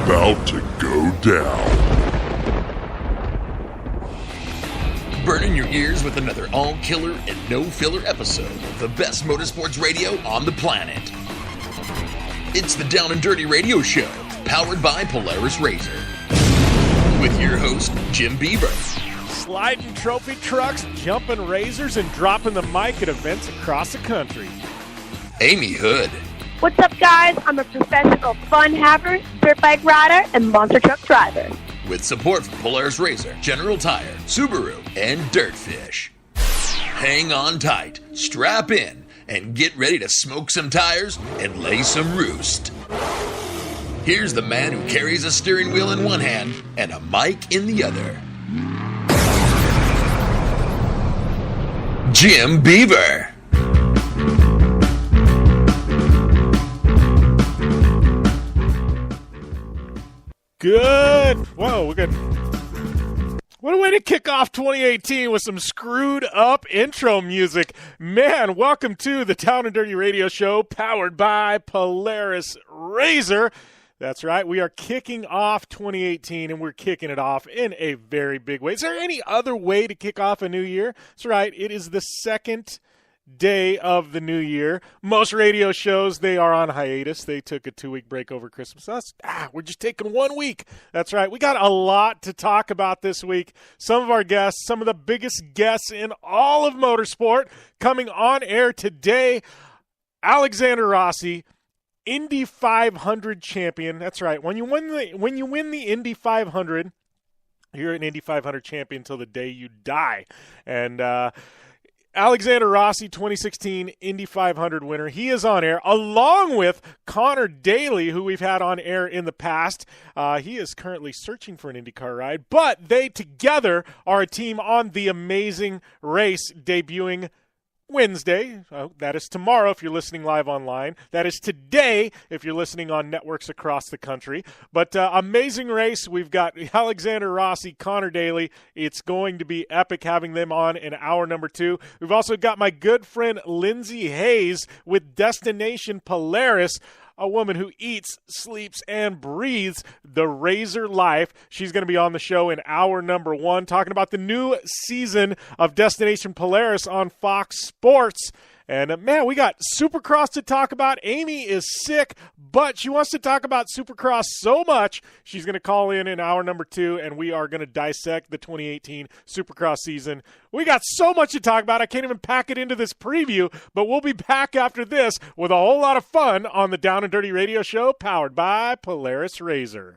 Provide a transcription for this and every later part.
about to go down. Burning your ears with another all-killer and no-filler episode of the best motorsports radio on the planet. It's the Down and Dirty Radio Show, powered by Polaris RZR. With your host, Jim Beaver. Sliding trophy trucks, jumping razors, and dropping the mic at events across the country. Amy Hood. What's up, guys? I'm a professional fun haver, dirt bike rider, and monster truck driver. With support from Polaris RZR, General Tire, Subaru, and Dirtfish. Hang on tight, strap in, and get ready to smoke some tires and lay some roost. Here's the man who carries a steering wheel in one hand and a mic in the other. Jim Beaver. Good. Whoa, we're good. What a way to kick off 2018 with some screwed up intro music. Man, welcome to the Down and Dirty Radio Show, powered by Polaris RZR. That's right. We are kicking off 2018, and we're kicking it off in a very big way. Is there any other way to kick off a new year? That's right. It is the second day of the new year. Most radio shows, they are on hiatus. They took a 2-week break over Christmas. We're just taking 1 week. That's right. We got a lot to talk about this week. Some of our guests, some of the biggest guests in all of motorsport, coming on air today. Alexander Rossi, Indy 500 champion. That's right. When you win the Indy 500, you're an Indy 500 champion until the day you die. And Alexander Rossi, 2016 Indy 500 winner. He is on air, along with Conor Daly, who we've had on air in the past. He is currently searching for an IndyCar ride, but they together are a team on The Amazing Race, debuting Wednesday. That is tomorrow if you're listening live online. That is today if you're listening on networks across the country. But Amazing Race, we've got Alexander Rossi, Conor Daly. It's going to be epic having them on in hour number 2. We've also got my good friend Lindsay Hayes with Destination Polaris, a woman who eats, sleeps, and breathes the RZR life. She's going to be on the show in hour number 1, talking about the new season of Destination Polaris on Fox Sports. And, man, we got Supercross to talk about. Amy is sick, but she wants to talk about Supercross so much, she's going to call in hour number 2, and we are going to dissect the 2018 Supercross season. We got so much to talk about, I can't even pack it into this preview, but we'll be back after this with a whole lot of fun on the Down and Dirty Radio Show, powered by Polaris RZR.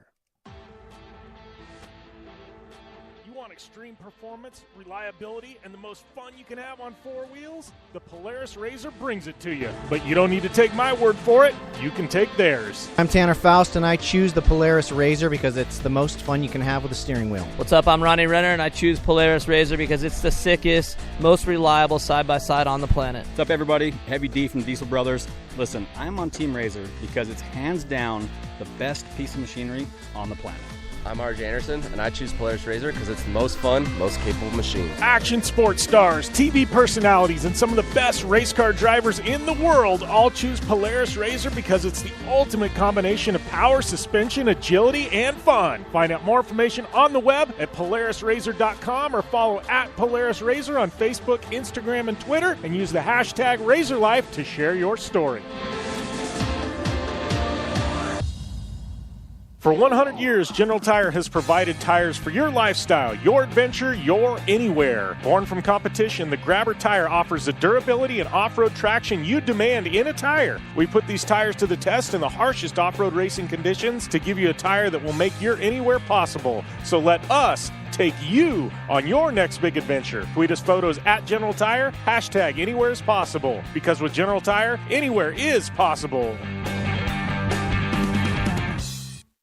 Extreme performance, reliability, and the most fun you can have on 4 wheels? The Polaris RZR brings it to you. But you don't need to take my word for it. You can take theirs. I'm Tanner Faust, and I choose the Polaris RZR because it's the most fun you can have with a steering wheel. What's up? I'm Ronnie Renner, and I choose Polaris RZR because it's the sickest, most reliable side-by-side on the planet. What's up, everybody? Heavy D from Diesel Brothers. Listen, I'm on Team RZR because it's hands down the best piece of machinery on the planet. I'm RJ Anderson, and I choose Polaris RZR because it's the most fun, most capable machine. Action sports stars, TV personalities, and some of the best race car drivers in the world all choose Polaris RZR because it's the ultimate combination of power, suspension, agility, and fun. Find out more information on the web at PolarisRZR.com or follow at Polaris RZR on Facebook, Instagram, and Twitter, and use the hashtag RZRLife to share your story. For 100 years, General Tire has provided tires for your lifestyle, your adventure, your anywhere. Born from competition, the Grabber tire offers the durability and off-road traction you demand in a tire. We put these tires to the test in the harshest off-road racing conditions to give you a tire that will make your anywhere possible. So let us take you on your next big adventure. Tweet us photos at General Tire, hashtag anywhere is possible. Because with General Tire, anywhere is possible.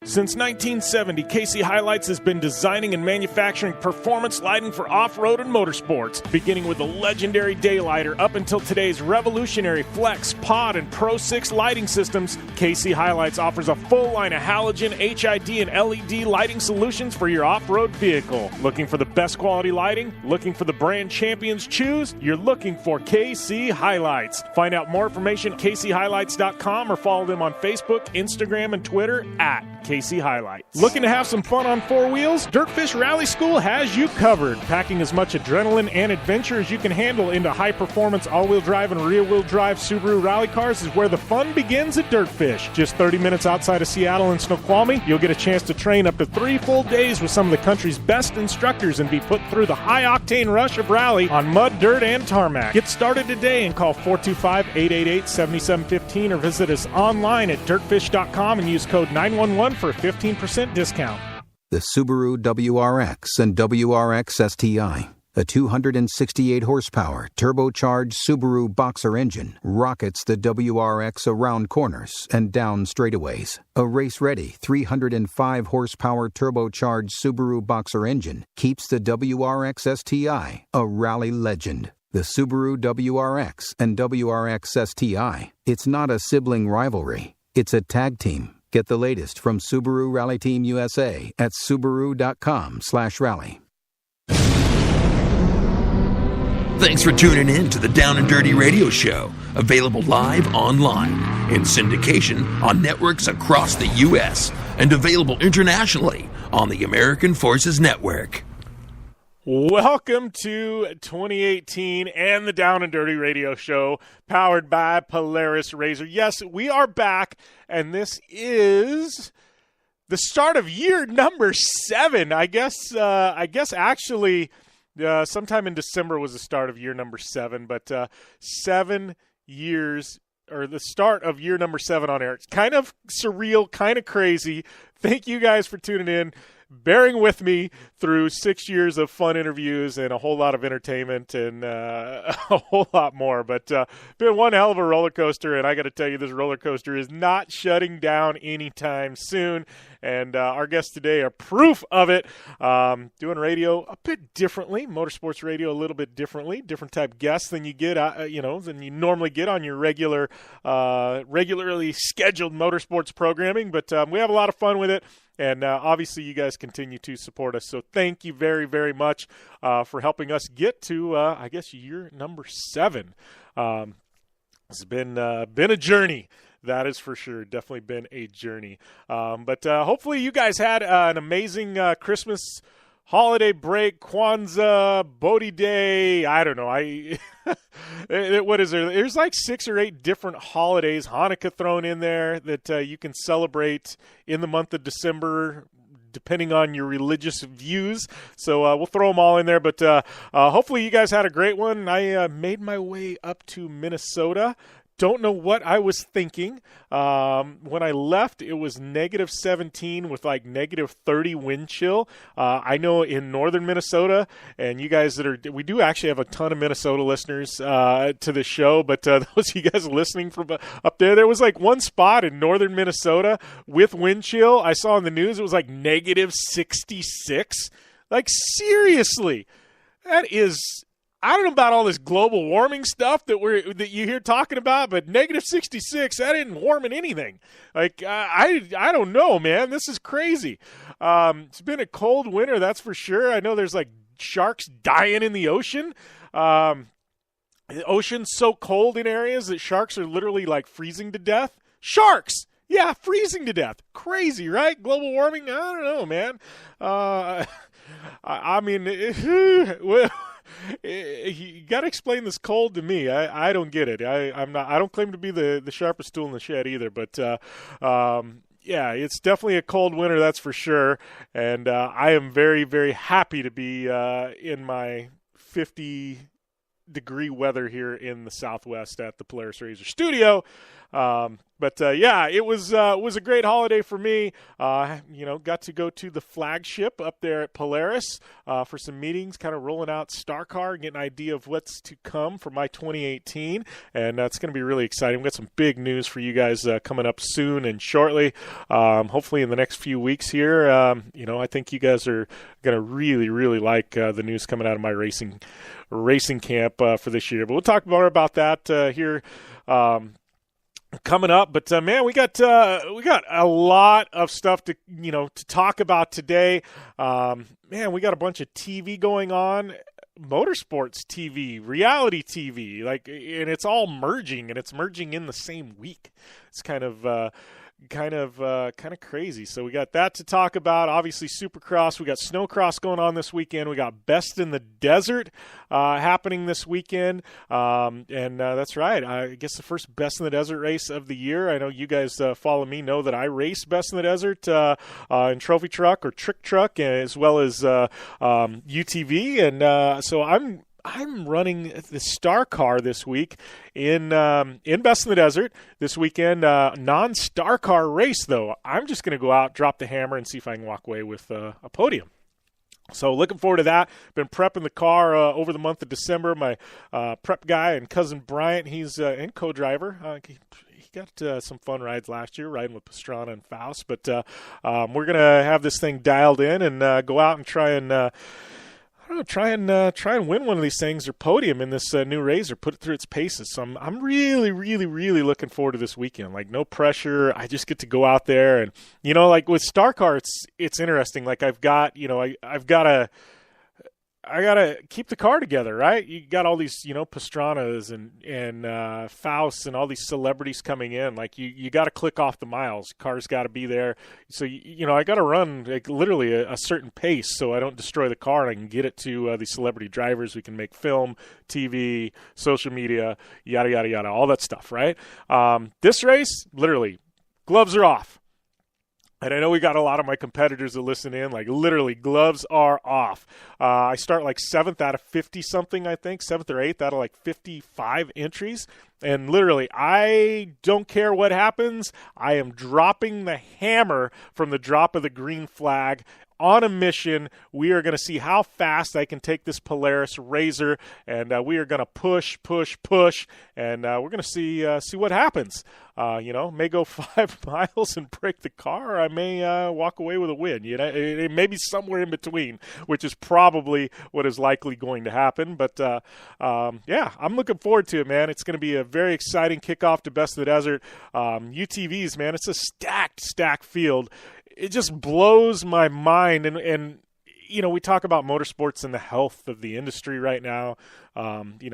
Since 1970, KC Highlights has been designing and manufacturing performance lighting for off-road and motorsports, beginning with the legendary Daylighter up until today's revolutionary Flex, Pod, and Pro 6 lighting systems. KC Highlights offers a full line of halogen, HID, and LED lighting solutions for your off-road vehicle. Looking for the best quality lighting? Looking for the brand champions choose? You're looking for KC Highlights. Find out more information at kchighlights.com or follow them on Facebook, Instagram, and Twitter at KC Highlights. Looking to have some fun on four wheels? Dirtfish Rally School has you covered. Packing as much adrenaline and adventure as you can handle into high-performance all-wheel drive and rear-wheel drive Subaru rally cars is where the fun begins at Dirtfish. Just 30 minutes outside of Seattle in Snoqualmie, you'll get a chance to train up to 3 full days with some of the country's best instructors and be put through the high-octane rush of rally on mud, dirt, and tarmac. Get started today and call 425-888-7715 or visit us online at dirtfish.com and use code 911 for a 15% discount. The Subaru WRX and WRX STI, a 268-horsepower turbocharged Subaru Boxer engine, rockets the WRX around corners and down straightaways. A race-ready 305-horsepower turbocharged Subaru Boxer engine keeps the WRX STI a rally legend. The Subaru WRX and WRX STI, it's not a sibling rivalry, it's a tag team. Get the latest from Subaru Rally Team USA at Subaru.com/rally. Thanks for tuning in to the Down and Dirty Radio Show, available live online, in syndication on networks across the U.S., and available internationally on the American Forces Network. Welcome to 2018 and the Down and Dirty Radio Show, powered by Polaris Razor. Yes, we are back, and this is the start of year number 7. I guess actually sometime in December was the start of year number 7, but 7 years, or the start of year number 7 on air. It's kind of surreal, kind of crazy. Thank you guys for tuning in, bearing with me through 6 years of fun interviews and a whole lot of entertainment and a whole lot more. But been one hell of a roller coaster, and I got to tell you, this roller coaster is not shutting down anytime soon. And our guests today are proof of it. Doing radio a bit differently, motorsports radio a little bit differently, different type guests than you get, than you normally get on your regularly scheduled motorsports programming. But we have a lot of fun with it. And obviously, you guys continue to support us. So thank you very, very much for helping us get to, year number 7. It's been a journey. That is for sure. Definitely been a journey. But hopefully you guys had an amazing Christmas holiday break, Kwanzaa, Bodhi Day. I don't know. What is there? There's like 6 or 8 different holidays, Hanukkah thrown in there, that you can celebrate in the month of December, depending on your religious views. So we'll throw them all in there. But hopefully you guys had a great one. I made my way up to Minnesota. Don't know what I was thinking. When I left, it was -17 with like -30 wind chill. I know in northern Minnesota, and you guys we do actually have a ton of Minnesota listeners to the show, but those of you guys listening from up there was like one spot in northern Minnesota with wind chill. I saw in the news it was like -66. Like, seriously, that is... I don't know about all this global warming stuff that you hear talking about, but -66, that isn't warming anything. Like, I don't know, man. This is crazy. It's been a cold winter, that's for sure. I know there's like sharks dying in the ocean. The ocean's so cold in areas that sharks are literally like freezing to death. Sharks! Yeah, freezing to death. Crazy, right? Global warming? I don't know, man. I mean, well, you got to explain this cold to me. I don't get it. I don't claim to be the sharpest tool in the shed either, but yeah, it's definitely a cold winter, that's for sure. And I am very, very happy to be in my 50-degree weather here in the Southwest at the Polaris Razor studio. But yeah, it was a great holiday for me. Got to go to the flagship up there at Polaris for some meetings, kind of rolling out Star Car and get an idea of what's to come for my 2018. And that's going to be really exciting. We've got some big news for you guys coming up soon and shortly. Hopefully in the next few weeks here. I think you guys are going to really, really like the news coming out of my racing camp for this year. But we'll talk more about that here coming up. But man, we got a lot of stuff to talk about today. Man, we got a bunch of TV going on, motorsports TV, reality TV, and it's all merging, and it's merging in the same week. It's kind of crazy. So we got that to talk about. Obviously, Supercross. We got Snowcross going on this weekend. We got Best in the Desert happening this weekend. And that's right. I guess the first Best in the Desert race of the year. I know you guys follow me, know that I race Best in the Desert in trophy truck or trick truck, as well as UTV. And so I'm running the Star Car this week in Best in the Desert this weekend. Non-Star Car race, though. I'm just going to go out, drop the hammer, and see if I can walk away with a podium. So looking forward to that. Been prepping the car over the month of December. My prep guy and cousin Bryant, he's and co-driver. He got some fun rides last year, riding with Pastrana and Faust. But we're going to have this thing dialed in and go out and try and try and win one of these things or podium in this new Razor, put it through its paces. So I'm really, really, really looking forward to this weekend. Like, no pressure. I just get to go out there and, like with Star Car, it's interesting. Like, I've got to keep the car together, right? You got all these, Pastranas and Faust and all these celebrities coming in. Like, you got to click off the miles. Car's got to be there. So, I got to run like literally a certain pace so I don't destroy the car and I can get it to these celebrity drivers. We can make film, TV, social media, yada, yada, yada, all that stuff, right? This race, literally, gloves are off. And I know we got a lot of my competitors that listen in, like literally gloves are off. I start like 7th out of 50-something, I think, 7th or 8th out of like 55 entries. And literally, I don't care what happens. I am dropping the hammer from the drop of the green flag. On a mission, we are going to see how fast I can take this Polaris Razor, and we are going to push, and we're going to see what happens. May go 5 miles and break the car, or I may walk away with a win. It may be somewhere in between, which is probably what is likely going to happen. But yeah, I'm looking forward to it, man. It's going to be a very exciting kickoff to Best of the Desert. UTVs, man, it's a stacked field. It just blows my mind. And we talk about motorsports and the health of the industry right now.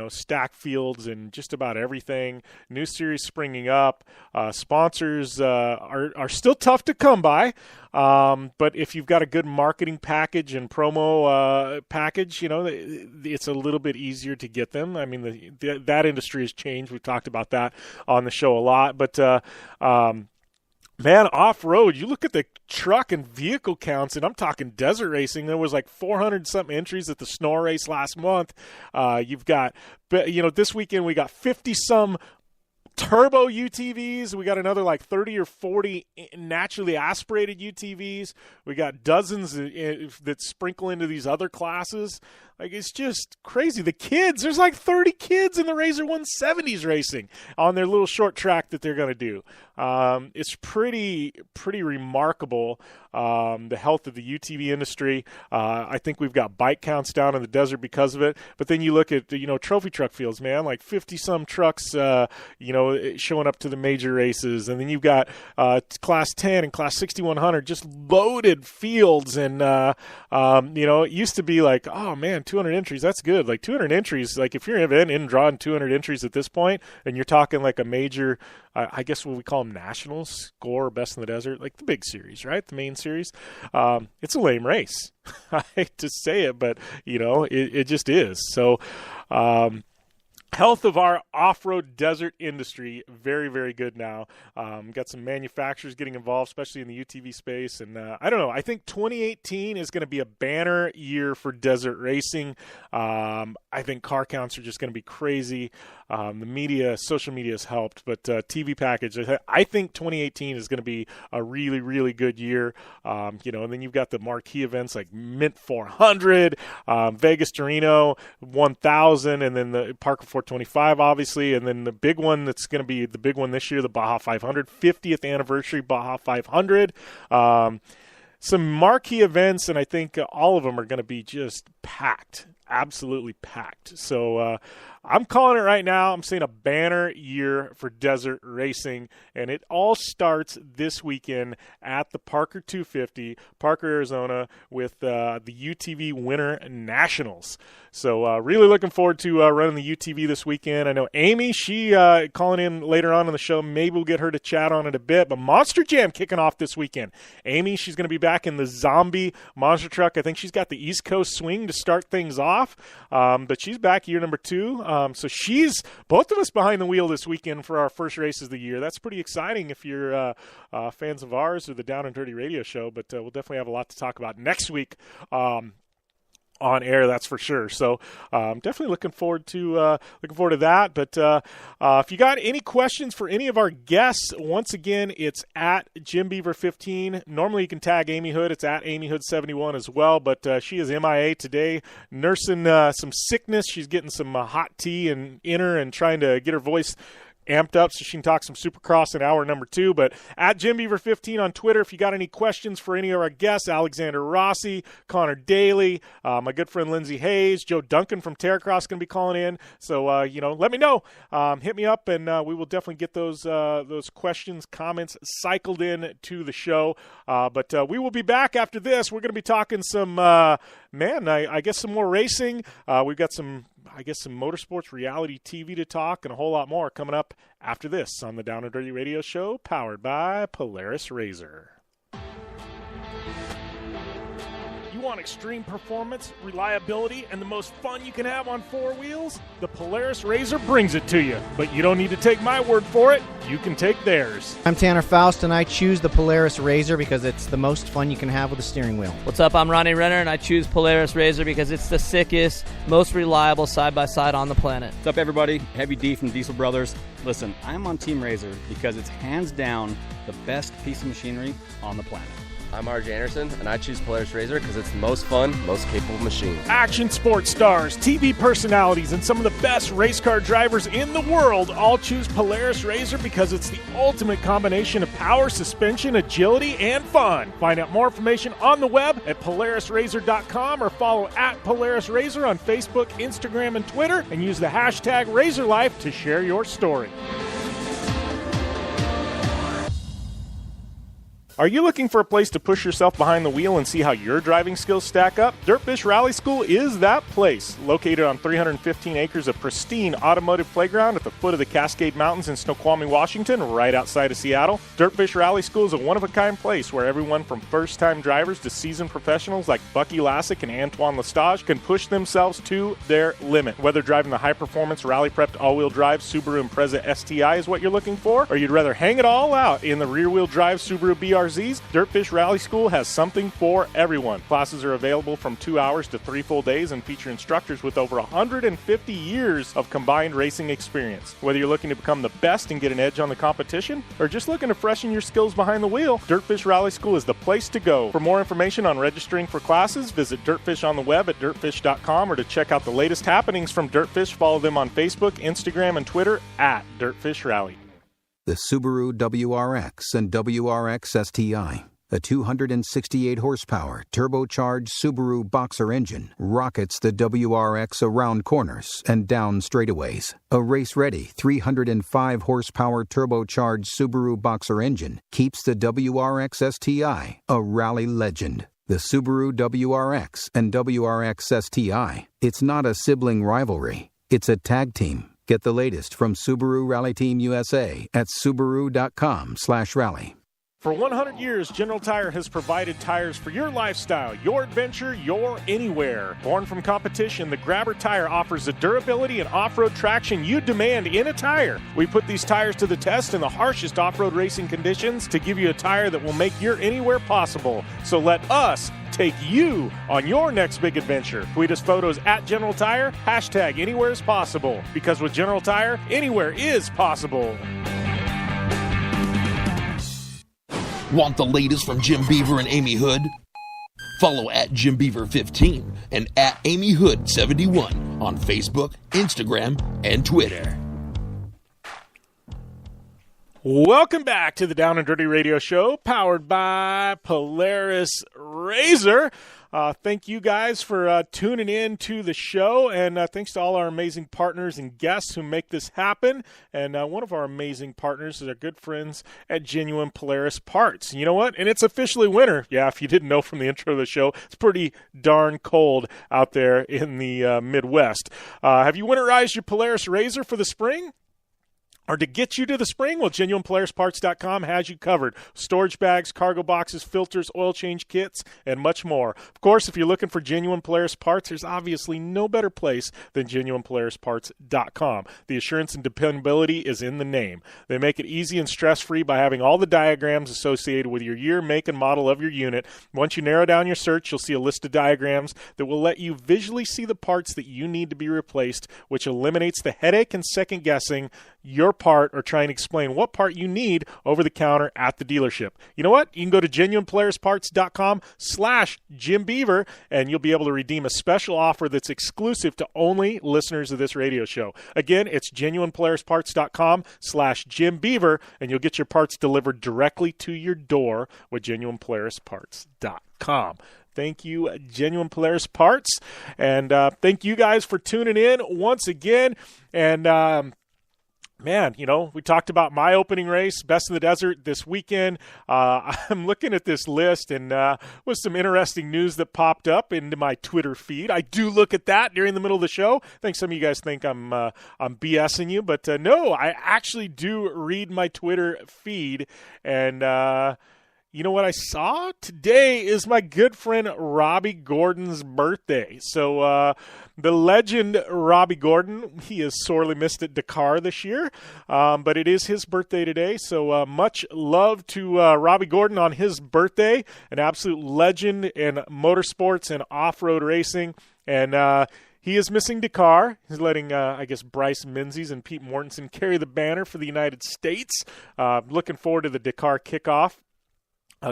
Stack fields and just about everything. New series springing up. Sponsors are still tough to come by. But if you've got a good marketing package and promo package, it's a little bit easier to get them. I mean, that industry has changed. We've talked about that on the show a lot. But man, off-road, you look at the truck and vehicle counts, and I'm talking desert racing. There was like 400-something entries at the Snow race last month. You've got, this weekend we got 50-some turbo UTVs. We got another like 30 or 40 naturally aspirated UTVs. We got dozens that sprinkle into these other classes. Like, it's just crazy. The kids, there's like 30 kids in the Razor 170s racing on their little short track that they're going to do. It's pretty remarkable, the health of the UTV industry. I think we've got bike counts down in the desert because of it. But then you look at, trophy truck fields, man, like 50-some trucks, showing up to the major races. And then you've got Class 10 and Class 6100, just loaded fields. And, it used to be like, oh, man, 200 entries, that's good. Like 200 entries, like if you're in drawing 200 entries at this point, and you're talking like a major, I guess what we call them nationals, score, Best in the Desert, like the big series, right? The main series. It's a lame race. I hate to say it, but it just is. So, health of our off-road desert industry, very, very good now. Got some manufacturers getting involved, especially in the UTV space. And I don't know, I think 2018 is going to be a banner year for desert racing. I think car counts are just going to be crazy. The media, social media has helped, but TV package, I think 2018 is going to be a really, really good year. And then you've got the marquee events like Mint 400, Vegas to Reno 1000, and then the Parker 425, obviously, and then the big one that's going to be the big one this year, the Baja 500, 50th anniversary Baja 500. Some marquee events, and I think all of them are going to be just packed. Absolutely packed. So I'm calling it right now. I'm saying a banner year for desert racing, and it all starts this weekend at the Parker 250, Parker, Arizona, with the UTV Winter Nationals. So really looking forward to running the UTV this weekend. I know Amy, she calling in later on in the show. Maybe we'll get her to chat on it a bit. But Monster Jam kicking off this weekend. Amy, she's going to be back in the Zombie Monster Truck. I think she's got the East Coast swing to start things off. But she's back year number 2. So she's both of us behind the wheel this weekend for our first races of the year. That's pretty exciting if you're fans of ours or the Down and Dirty Radio Show. But we'll definitely have a lot to talk about next week. On air, that's for sure. So definitely looking forward to that. But if you got any questions for any of our guests, once again, it's at Jim Beaver 15. Normally you can tag Amy Hood. It's at Amy Hood 71 as well. But she is MIA today, nursing some sickness. She's getting some hot tea in her and trying to get her voice amped up so she can talk some Supercross in hour number 2. But at Jim Beaver 15 on Twitter, if you got any questions for any of our guests, Alexander Rossi, Conor Daly, my good friend Lindsey Hayes, Joe Duncan from Terracross going to be calling in. So let me know. Hit me up, and we will definitely get those questions, comments cycled in to the show. But we will be back after this. We're going to be talking some I guess some more racing. We've got some motorsports reality TV to talk and a whole lot more coming up after this on the Down and Dirty Radio Show, powered by Polaris RZR. You want extreme performance, reliability, and the most fun you can have on 4 wheels? The Polaris RZR brings it to you. But you don't need to take my word for it. You can take theirs. I'm Tanner Faust, and I choose the Polaris RZR because it's the most fun you can have with a steering wheel. What's up? I'm Ronnie Renner, and I choose Polaris RZR because it's the sickest, most reliable side-by-side on the planet. What's up, everybody? Heavy D from Diesel Brothers. Listen, I'm on Team RZR because it's hands down the best piece of machinery on the planet. I'm RJ Anderson, and I choose Polaris RZR because it's the most fun, most capable machine. Action sports stars, TV personalities, and some of the best race car drivers in the world all choose Polaris RZR because it's the ultimate combination of power, suspension, agility, and fun. Find out more information on the web at PolarisRZR.com or follow at Polaris RZR on Facebook, Instagram, and Twitter, and use the hashtag RazorLife to share your story. Are you looking for a place to push yourself behind the wheel and see how your driving skills stack up? Dirtfish Rally School is that place. Located on 315 acres of pristine automotive playground at the foot of the Cascade Mountains in Snoqualmie, Washington, right outside of Seattle, Dirtfish Rally School is a one-of-a-kind place where everyone from first-time drivers to seasoned professionals like Bucky Lassick and Antoine Lestage can push themselves to their limit. Whether driving the high-performance rally-prepped all-wheel drive Subaru Impreza STI is what you're looking for, or you'd rather hang it all out in the rear-wheel drive Subaru BRZs, Dirtfish Rally School has something for everyone. Classes are available from 2 hours to 3 full days and feature instructors with over 150 years of combined racing experience. Whether you're looking to become the best and get an edge on the competition, or just looking to freshen your skills behind the wheel, Dirtfish Rally School is the place to go. For more information on registering for classes, visit Dirtfish on the web at dirtfish.com, or to check out the latest happenings from Dirtfish, follow them on Facebook, Instagram, and Twitter at Dirtfish Rally. The Subaru WRX and WRX STI, a 268-horsepower, turbocharged Subaru Boxer engine, rockets the WRX around corners and down straightaways. A race-ready 305-horsepower turbocharged Subaru Boxer engine keeps the WRX STI a rally legend. The Subaru WRX and WRX STI, it's not a sibling rivalry, it's a tag team. Get the latest from Subaru Rally Team USA at Subaru.com/rally. For 100 years, General Tire has provided tires for your lifestyle, your adventure, your anywhere. Born from competition, the Grabber tire offers the durability and off-road traction you demand in a tire. We put these tires to the test in the harshest off-road racing conditions to give you a tire that will make your anywhere possible. So let us take you on your next big adventure. Tweet us photos at General Tire, hashtag anywhere is possible. Because with General Tire, anywhere is possible. Want the latest from Jim Beaver and Amy Hood? Follow at Jim Beaver 15 and at Amy Hood 71 on Facebook, Instagram, and Twitter. Welcome back to the Down and Dirty Radio Show, powered by Polaris RZR. Thank you guys for tuning in to the show, and thanks to all our amazing partners and guests who make this happen. And one of our amazing partners is our good friends at Genuine Polaris Parts. You know what? And it's officially winter. Yeah, if you didn't know from the intro of the show, it's pretty darn cold out there in the Midwest. Have you winterized your Polaris RZR for the spring? Or to get you to the spring? Well, GenuinePolarisParts.com has you covered. Storage bags, cargo boxes, filters, oil change kits, and much more. Of course, if you're looking for Genuine Polaris Parts, there's obviously no better place than GenuinePolarisParts.com. The assurance and dependability is in the name. They make it easy and stress-free by having all the diagrams associated with your year, make, and model of your unit. Once you narrow down your search, you'll see a list of diagrams that will let you visually see the parts that you need to be replaced, which eliminates the headache and second-guessing your part or try and explain what part you need over the counter at the dealership. You know what? You can go to GenuinePolarisParts.com/Jim Beaver, and you'll be able to redeem a special offer that's exclusive to only listeners of this radio show. Again, it's GenuinePolarisParts.com/Jim Beaver, and you'll get your parts delivered directly to your door with GenuinePolarisParts.com. Thank you, Genuine Polaris Parts, and thank you guys for tuning in once again. And man, you know, we talked about my opening race, Best in the Desert, this weekend. I'm looking at this list, and with some interesting news that popped up into my Twitter feed. I do look at that during the middle of the show. I think some of you guys think I'm BSing you, but no, I actually do read my Twitter feed, and you know what I saw? Today is my good friend Robbie Gordon's birthday. So the legend Robbie Gordon, he is sorely missed at Dakar this year, but it is his birthday today. So much love to Robbie Gordon on his birthday, an absolute legend in motorsports and off-road racing. And he is missing Dakar. He's letting, I guess, Bryce Menzies and Pete Mortensen carry the banner for the United States. Looking forward to the Dakar kickoff.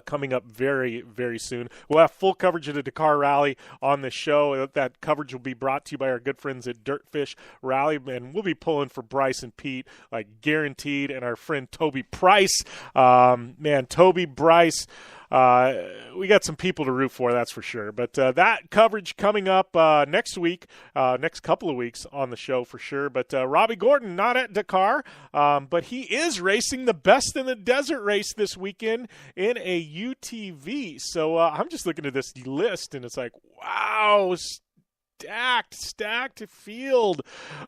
Coming up very, very soon. We'll have full coverage of the Dakar Rally on the show. That coverage will be brought to you by our good friends at Dirtfish Rally, and we'll be pulling for Bryce and Pete, like guaranteed, and our friend Toby Price. Man, Toby, Bryce, we got some people to root for, that's for sure. But that coverage coming up next week, next couple of weeks on the show for sure. But Robbie Gordon not at Dakar, but he is racing the Best in the Desert race this weekend in a UTV. So I'm just looking at this list, and it's like, wow, stacked field.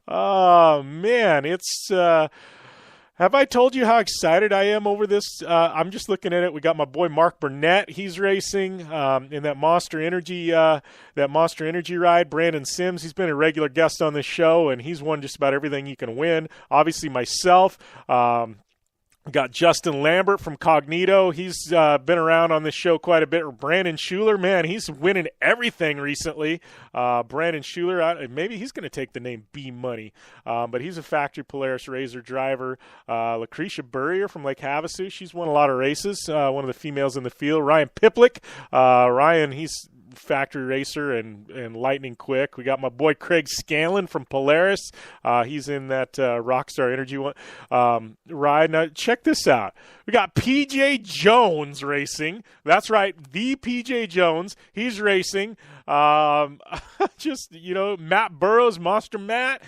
Oh, man, it's have I told you how excited I am over this? I'm just looking at it. We got my boy Mark Burnett. He's racing in that Monster Energy ride. Brandon Sims, he's been a regular guest on this show, and he's won just about everything you can win. Obviously, myself. Got Justin Lambert from Cognito. He's been around on this show quite a bit. Brandon Schuler, man, he's winning everything recently. Brandon Schuler, maybe he's going to take the name B Money, but he's a factory Polaris RZR driver. Lucretia Burrier from Lake Havasu, she's won a lot of races. One of the females in the field. Ryan Piplick, Ryan, he's factory racer and lightning quick. We got my boy Craig Scanlon from Polaris. He's in that Rockstar Energy one ride. Now check this out. We got PJ Jones racing. That's right, the PJ Jones. He's racing. Just, you know, Matt Burrows, Monster Matt,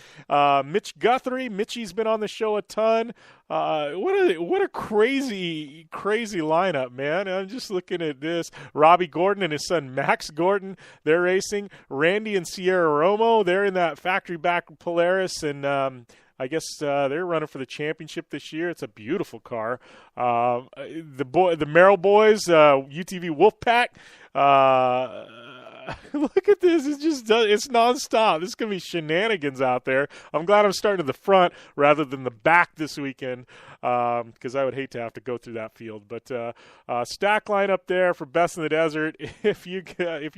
Mitch Guthrie. Mitchie's been on the show a ton. What a crazy lineup, man. I'm just looking at this. Robbie Gordon and his son Max Gordon, they're racing. Randy and Sierra Romo, they're in that factory back Polaris, and I guess they're running for the championship this year. It's a beautiful car. The Merrill boys, UTV Wolfpack. Look at this. It's nonstop. This is going to be shenanigans out there. I'm glad I'm starting at the front rather than the back this weekend, because I would hate to have to go through that field. But stack line up there for Best in the Desert. If you're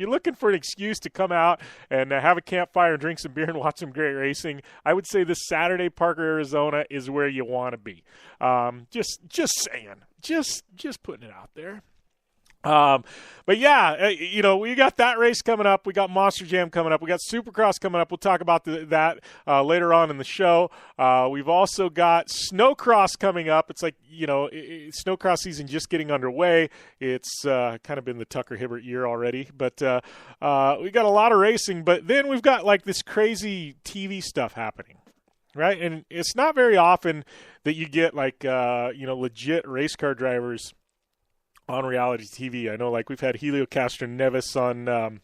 looking for an excuse to come out and have a campfire and drink some beer and watch some great racing, I would say this Saturday, Parker, Arizona is where you want to be. Just saying. Just putting it out there. But yeah, we got that race coming up. We got Monster Jam coming up. We got Supercross coming up. We'll talk about that later on in the show. We've also got Snowcross coming up. It's like, Snowcross season just getting underway. It's kind of been the Tucker Hibbert year already. But we got a lot of racing. But then we've got like this crazy TV stuff happening, right? And it's not very often that you get like, legit race car drivers on reality TV. I know, like, we've had Helio Castroneves on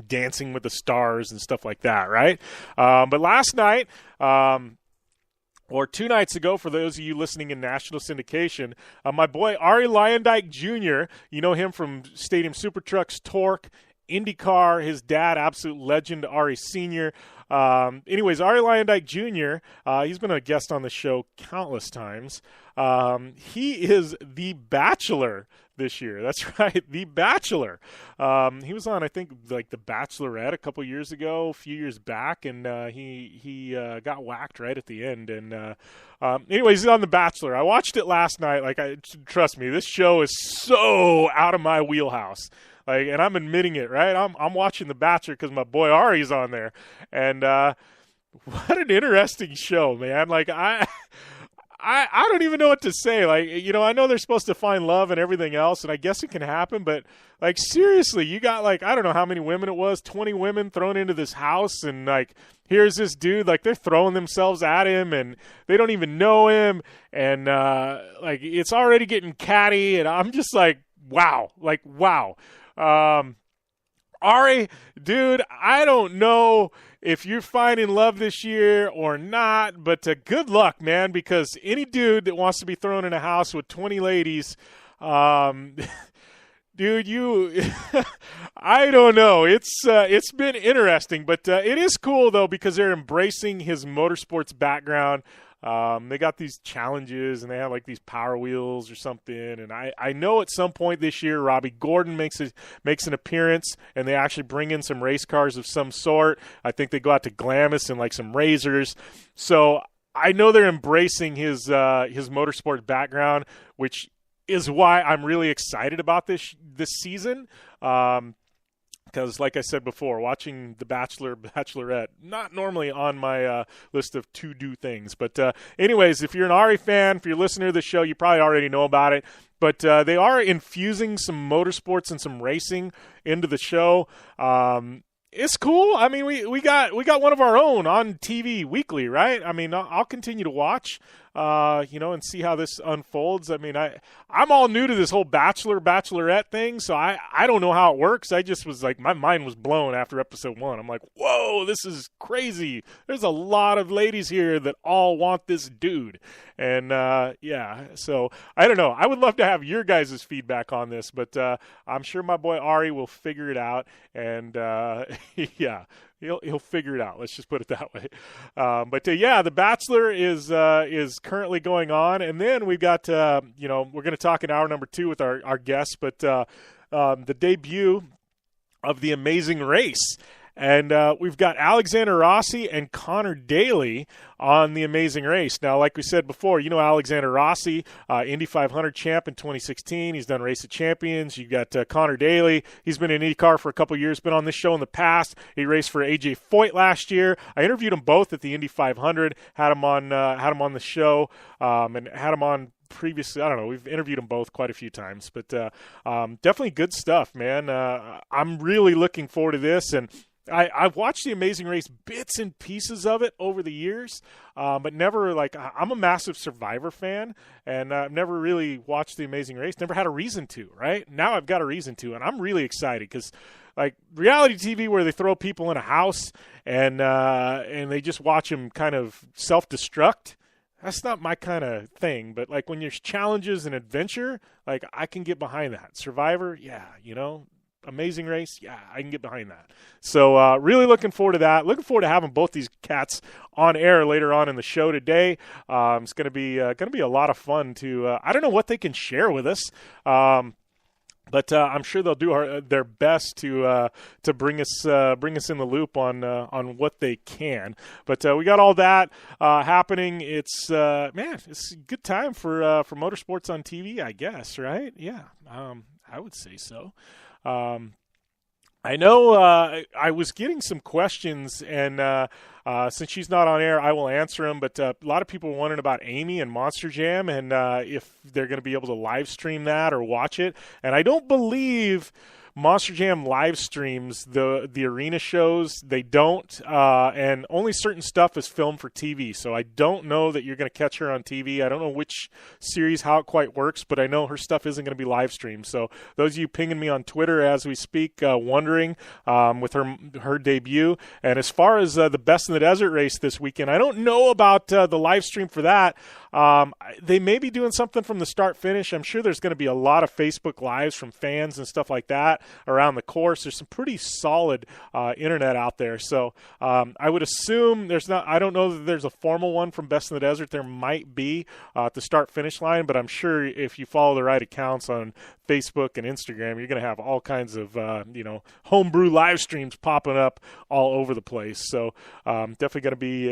Dancing with the Stars and stuff like that, right? But last night, or 2 nights ago, for those of you listening in national syndication, my boy Ari Lyondike Jr., you know him from Stadium Super Trucks, Torque, IndyCar, his dad, absolute legend, Ari Sr. Anyways, Ari Lyondike Jr., he's been a guest on the show countless times. He is the Bachelor this year. That's right, the Bachelor. He was on, I think, like the Bachelorette a couple years ago, a few years back, and he got whacked right at the end. And anyways, he's on the Bachelor. I watched it last night. Trust me, this show is so out of my wheelhouse. And I'm admitting it, right? I'm watching The Bachelor because my boy Ari's on there, and what an interesting show, man! I don't even know what to say. I know they're supposed to find love and everything else, and I guess it can happen, but seriously, you got I don't know how many women it was, 20 women thrown into this house, and here's this dude, they're throwing themselves at him, and they don't even know him, and it's already getting catty, and I'm just wow. Ari, dude, I don't know if you're finding love this year or not, but good luck, man, because any dude that wants to be thrown in a house with 20 ladies, dude, I don't know. It's been interesting, but it is cool, though, because they're embracing his motorsports background. They got these challenges, and they have these Power Wheels or something. And I know at some point this year, Robbie Gordon makes an appearance, and they actually bring in some race cars of some sort. I think they go out to Glamis and some Razors. So I know they're embracing his motorsport background, which is why I'm really excited about this season. Because, like I said before, watching The Bachelor, Bachelorette, not normally on my list of to-do things. But anyways, if you're an Ari fan, if you're listening to the show, you probably already know about it. But they are infusing some motorsports and some racing into the show. It's cool. I mean, we got one of our own on TV weekly, right? I mean, I'll continue to watch, and see how this unfolds. I mean, I'm all new to this whole Bachelorette thing, so I don't know how it works. I just was my mind was blown after episode 1. I'm like, whoa, this is crazy. There's a lot of ladies here that all want this dude. And, so I don't know. I would love to have your guys' feedback on this, but I'm sure my boy Ari will figure it out. And, yeah, he'll figure it out. Let's just put it that way. The Bachelor is currently going on. And then we've got, we're going to talk in hour number 2 with our guests, but the debut of The Amazing Race. And we've got Alexander Rossi and Conor Daly on The Amazing Race. Now, like we said before, Alexander Rossi, Indy 500 champ in 2016. He's done Race of Champions. You got Conor Daly. He's been in IndyCar for a couple years, been on this show in the past. He raced for AJ Foyt last year. I interviewed them both at the Indy 500, had him on the show, and had him on previously. I don't know. We've interviewed them both quite a few times, but definitely good stuff, man. I'm really looking forward to this, and I've watched The Amazing Race, bits and pieces of it over the years, but never I'm a massive Survivor fan, and I've never really watched The Amazing Race, never had a reason to, right? Now I've got a reason to, and I'm really excited because reality TV where they throw people in a house and they just watch them kind of self-destruct, that's not my kind of thing. But when there's challenges and adventure, I can get behind that. Survivor, yeah, Amazing Race, yeah, I can get behind that. So really looking forward to that. Looking forward to having both these cats on air later on in the show today. It's going to be a lot of fun to. I don't know what they can share with us, but I'm sure they'll do their best to bring us in the loop on what they can. But we got all that happening. It's it's a good time for motorsports on TV, I guess, right? Yeah. I would say so. I know I was getting some questions, and since she's not on air, I will answer them. But a lot of people were wondering about Amy and Monster Jam and if they're going to be able to live stream that or watch it. And I don't believe Monster Jam live streams the arena shows. They don't, and only certain stuff is filmed for TV. So I don't know that you're going to catch her on TV. I don't know which series, how it quite works, but I know her stuff isn't going to be live streamed. So those of you pinging me on Twitter as we speak, wondering with her debut. And as far as the Best in the Desert race this weekend, I don't know about the live stream for that. They may be doing something from the start finish. I'm sure there's going to be a lot of Facebook Lives from fans and stuff like that around the course. There's some pretty solid internet out there. So I would assume there's not, I don't know that there's a formal one from Best in the Desert. There might be at the start finish line, but I'm sure if you follow the right accounts on Facebook and Instagram, you're going to have all kinds of, homebrew live streams popping up all over the place. So definitely going to be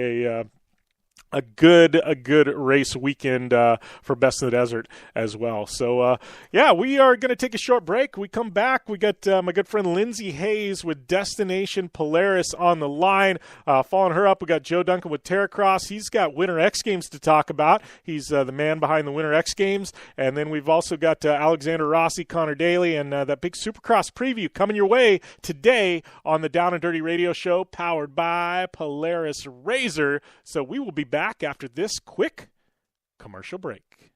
a good race weekend for Best in the Desert as well. So, we are going to take a short break. We come back. We got my good friend Lindsay Hayes with Destination Polaris on the line. Following her up, we got Joe Duncan with Terracross. He's got Winter X Games to talk about. He's the man behind the Winter X Games. And then we've also got Alexander Rossi, Conor Daly, and that big Supercross preview coming your way today on the Down and Dirty Radio Show, powered by Polaris Razor. So we will be back after this quick commercial break.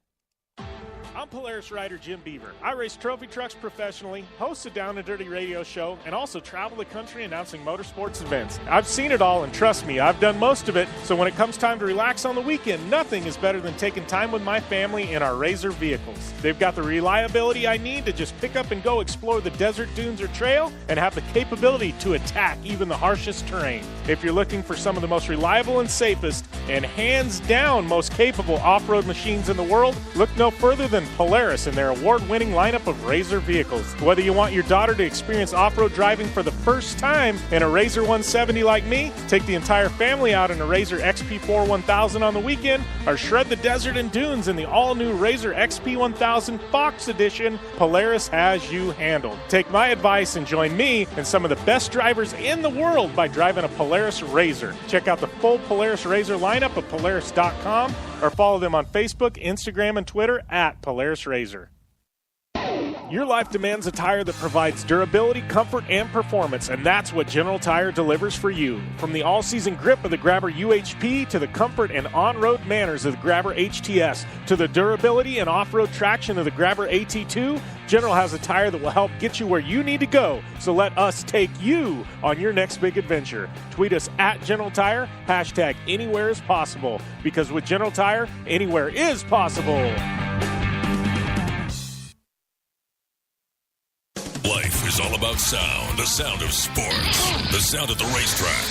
I'm Polaris rider Jim Beaver. I race trophy trucks professionally, host a Down and Dirty radio show, and also travel the country announcing motorsports events. I've seen it all, and trust me, I've done most of it. So when it comes time to relax on the weekend, nothing is better than taking time with my family in our Razor vehicles. They've got the reliability I need to just pick up and go explore the desert, dunes, or trail, and have the capability to attack even the harshest terrain. If you're looking for some of the most reliable and safest, and hands down most capable off-road machines in the world, look no further than Polaris and their award-winning lineup of Razor vehicles. Whether you want your daughter to experience off-road driving for the first time in a Razor 170 like me, take the entire family out in a Razor XP4 1000 on the weekend, or shred the desert and dunes in the all-new Razor XP 1000 Fox Edition, Polaris has you handled. Take my advice and join me and some of the best drivers in the world by driving a Polaris Razor. Check out the full Polaris Razor lineup at Polaris.com or follow them on Facebook, Instagram, and Twitter at Polaris Razor. Your life demands a tire that provides durability, comfort, and performance, and that's what General Tire delivers for you. From the all-season grip of the Grabber UHP to the comfort and on-road manners of the Grabber HTS to the durability and off-road traction of the Grabber AT2, General has a tire that will help get you where you need to go. So let us take you on your next big adventure. Tweet us at General Tire, hashtag anywhere is possible, because with General Tire, anywhere is possible. Life is all about sound. The sound of sports. The sound at the racetrack.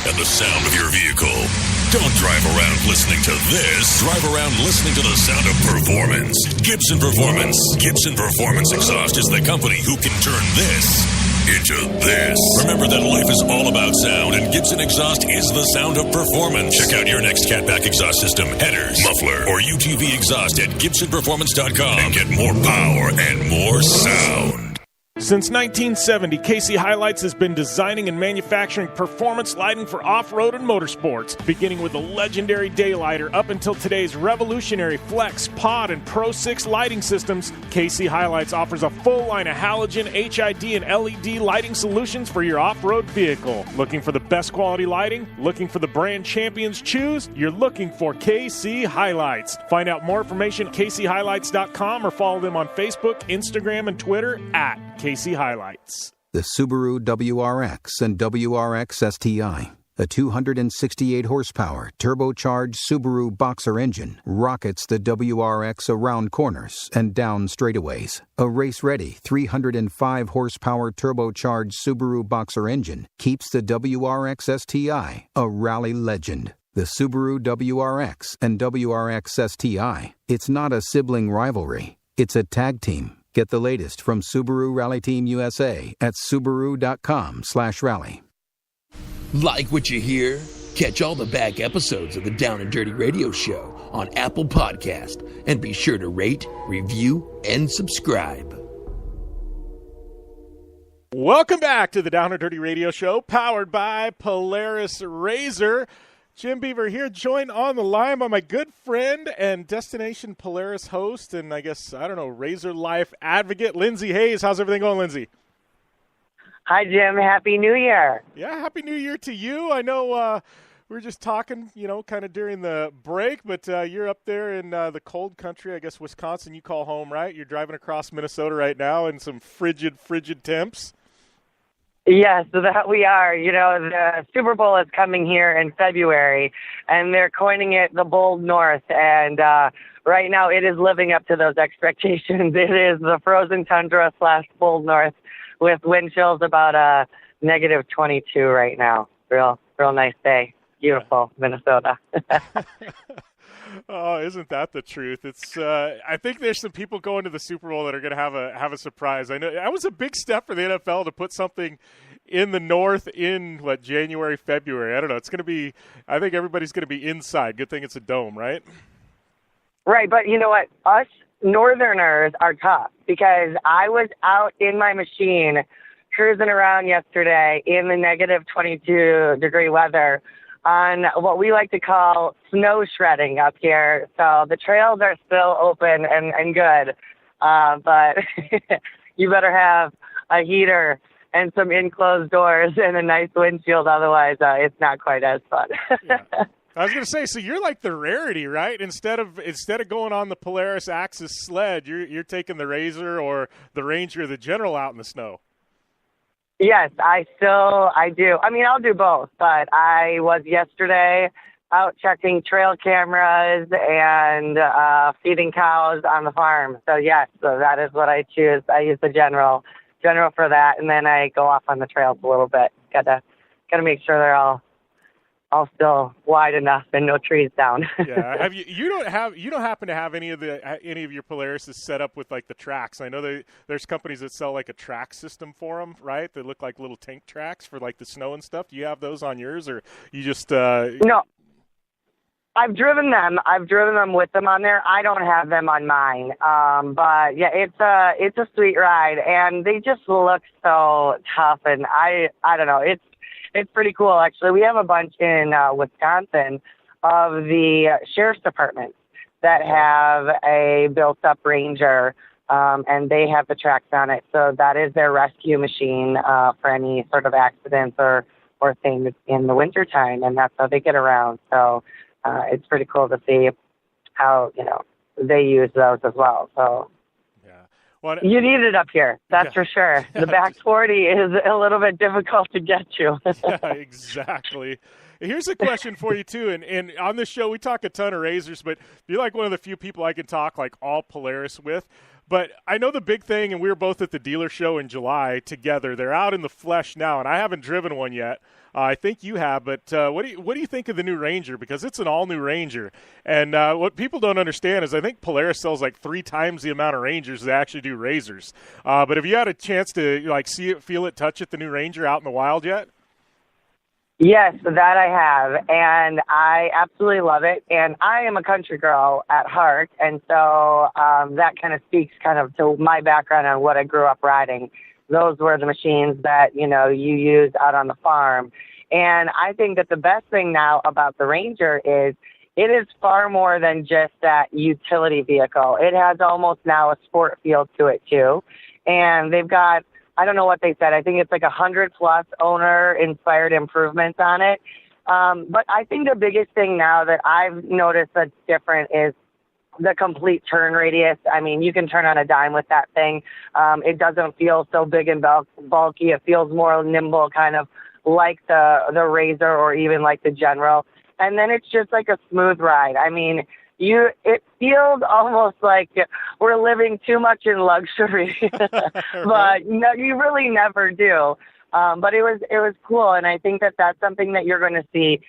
And the sound of your vehicle. Don't drive around listening to this. Drive around listening to the sound of performance. Gibson Performance. Gibson Performance Exhaust is the company who can turn this into this. Remember that life is all about sound, and Gibson Exhaust is the sound of performance. Check out your next catback exhaust system, headers, muffler, or UTV exhaust at GibsonPerformance.com and get more power and more sound. Since 1970, KC Highlights has been designing and manufacturing performance lighting for off-road and motorsports, beginning with the legendary Daylighter up until today's revolutionary Flex, Pod, and Pro 6 lighting systems. KC Highlights offers a full line of halogen, HID, and LED lighting solutions for your off-road vehicle. Looking for the best quality lighting? Looking for the brand champions choose? You're looking for KC Highlights. Find out more information at kchighlights.com or follow them on Facebook, Instagram, and Twitter at KC Highlights. The Subaru WRX and WRX STI, a 268 horsepower turbocharged Subaru Boxer engine, rockets the WRX around corners and down straightaways. A race-ready 305 horsepower turbocharged Subaru Boxer engine keeps the WRX STI a rally legend. The Subaru WRX and WRX STI, it's not a sibling rivalry, it's a tag team. Get the latest from Subaru Rally Team USA at Subaru.com/rally. Like what you hear? Catch all the back episodes of the Down and Dirty Radio Show on Apple Podcast, and be sure to rate, review, and subscribe. Welcome back to the Down and Dirty Radio Show, powered by Polaris Razor. Jim Beaver here, joined on the line by my good friend and Destination Polaris host, and I guess, Razor Life advocate, Lindsay Hayes. How's everything going, Lindsay? Hi, Jim. Happy New Year. Yeah, Happy New Year to you. I know we were just talking, kind of during the break, but you're up there in the cold country, I guess Wisconsin you call home, right? You're driving across Minnesota right now in some frigid temps. Yes, so that we are. The Super Bowl is coming here in February, and they're coining it the Bold North, and right now it is living up to those expectations. It is the frozen tundra / Bold North with wind chills about negative 22 right now. Real nice day. Beautiful, Minnesota. Oh, isn't that the truth? It's. I think there's some people going to the Super Bowl that are going to have a surprise. I know that was a big step for the NFL to put something in the North in January, February. I don't know. It's going to be. I think everybody's going to be inside. Good thing it's a dome, right? Right, but you know what? Us Northerners are tough because I was out in my machine cruising around yesterday in the negative 22 degree weather on what we like to call snow shredding up here. So the trails are still open and good, but you better have a heater and some enclosed doors and a nice windshield. Otherwise, it's not quite as fun. Yeah. I was going to say, so you're like the rarity, right? Instead of going on the Polaris Axis sled, you're taking the Razor or the Ranger or the General out in the snow. Yes, I do. I mean, I'll do both, but I was yesterday out checking trail cameras and feeding cows on the farm. So yes, so that is what I choose. I use the General for that, and then I go off on the trails a little bit. Gotta make sure they're all still wide enough and no trees down. Yeah. Have you don't happen to have any of your Polarises set up with like the tracks? I know there's companies that sell like a track system for them, right? They look like little tank tracks for like the snow and stuff. Do you have those on yours, or you just No. I've driven them with them on there. I don't have them on mine. But yeah, it's a sweet ride, and they just look so tough, and I don't know. It's pretty cool, actually. We have a bunch in Wisconsin of the sheriff's departments that have a built-up Ranger, and they have the tracks on it. So that is their rescue machine for any sort of accidents or things in the wintertime, and that's how they get around. So it's pretty cool to see how, they use those as well. So. Well, you need it up here, that's for sure. The back 40 is a little bit difficult to get to. Yeah, exactly. Here's a question for you, too. And on this show, we talk a ton of Razors, but you're like one of the few people I can talk like all Polaris with. But I know the big thing, and we were both at the dealer show in July together. They're out in the flesh now, and I haven't driven one yet. I think you have, but what do you think of the new Ranger? Because it's an all-new Ranger. And what people don't understand is I think Polaris sells like 3 times the amount of Rangers they actually do Razors. But have you had a chance to see it, feel it, touch it, the new Ranger out in the wild yet? Yes, that I have, and I absolutely love it. And I am a country girl at heart, and so that kind of speaks kind of to my background on what I grew up riding. Those were the machines that, you used out on the farm. And I think that the best thing now about the Ranger is it is far more than just that utility vehicle. It has almost now a sport feel to it, too. And they've got, I don't know what they said, I think it's like 100+ owner-inspired improvements on it. But I think the biggest thing now that I've noticed that's different is the complete turn radius. I mean, you can turn on a dime with that thing. It doesn't feel so big and bulky. It feels more nimble, kind of like the Razor or even like the General. And then it's just like a smooth ride. I mean, it feels almost like we're living too much in luxury, but no, you really never do. But it was cool. And I think that that's something that you're going to see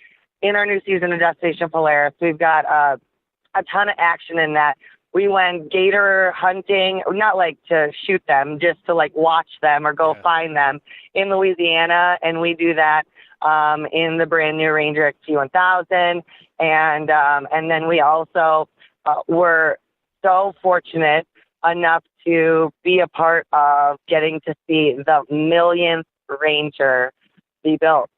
in our new season of Destination Polaris. We've got a ton of action in that. We went gator hunting, not like to shoot them, just to like watch them or go find them in Louisiana. And we do that in the brand new Ranger XT1000. And then we also were so fortunate enough to be a part of getting to see the millionth Ranger be built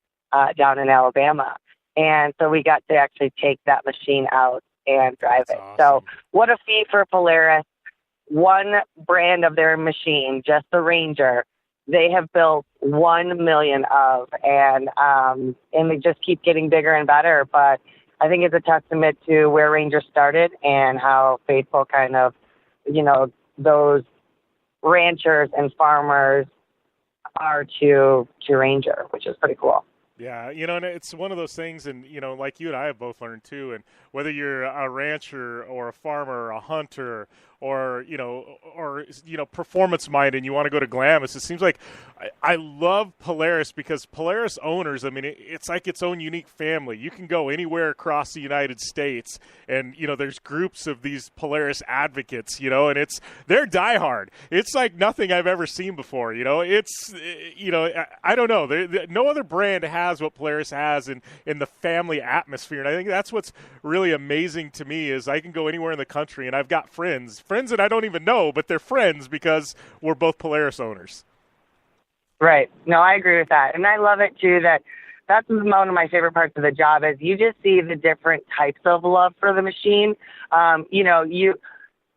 down in Alabama. And so we got to actually take that machine out and drive it. Awesome. So what a feat for Polaris. One brand of their machine, just the Ranger, they have built 1 million of, and they just keep getting bigger and better. But I think it's a testament to where Ranger started and how faithful kind of, those ranchers and farmers are to Ranger, which is pretty cool. Yeah, and it's one of those things, and, like you and I have both learned too, and whether you're a rancher or a farmer or a hunter or performance minded and you want to go to Glamis, it seems like I love Polaris because Polaris owners, it's like its own unique family. You can go anywhere across the United States and, there's groups of these Polaris advocates, and they're diehard. It's like nothing I've ever seen before, it's, I don't know. No other brand has what Polaris has in the family atmosphere. And I think that's what's really amazing to me is I can go anywhere in the country and I've got friends that I don't even know, but they're friends because we're both Polaris owners. Right. No, I agree with that. And I love it too that's one of my favorite parts of the job is you just see the different types of love for the machine. You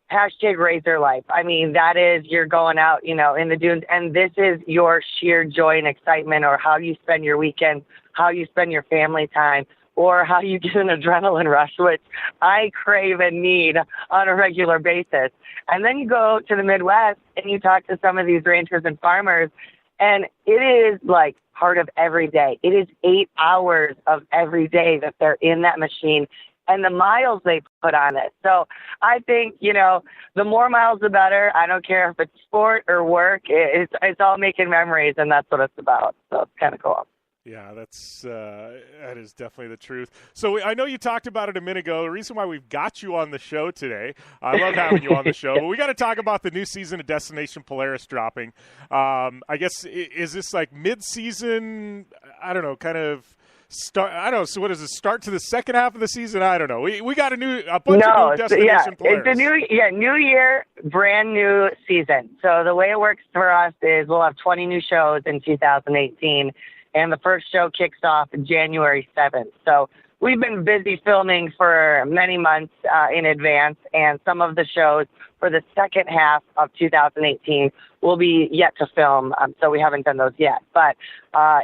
hashtag Razor Life. That is you're going out, in the dunes, and this is your sheer joy and excitement, or how you spend your weekend, how you spend your family time, or how you get an adrenaline rush, which I crave and need on a regular basis. And then you go to the Midwest and you talk to some of these ranchers and farmers, and it is like part of every day. It is 8 hours of every day that they're in that machine and the miles they put on it. So I think, the more miles, the better. I don't care if it's sport or work. It's all making memories, and that's what it's about. So it's kind of cool. Yeah, that is definitely the truth. So I know you talked about it a minute ago. The reason why we've got you on the show today, I love having you on the show, but we got to talk about the new season of Destination Polaris dropping. I guess, is this like mid-season, I don't know, kind of start? I don't know, so what is it, start to the second half of the season? I don't know. We got a bunch of new Destination Polaris. It's a new year, brand new season. So the way it works for us is we'll have 20 new shows in 2018. And the first show kicks off January 7th. So we've been busy filming for many months in advance, and some of the shows for the second half of 2018 will be yet to film, so we haven't done those yet. But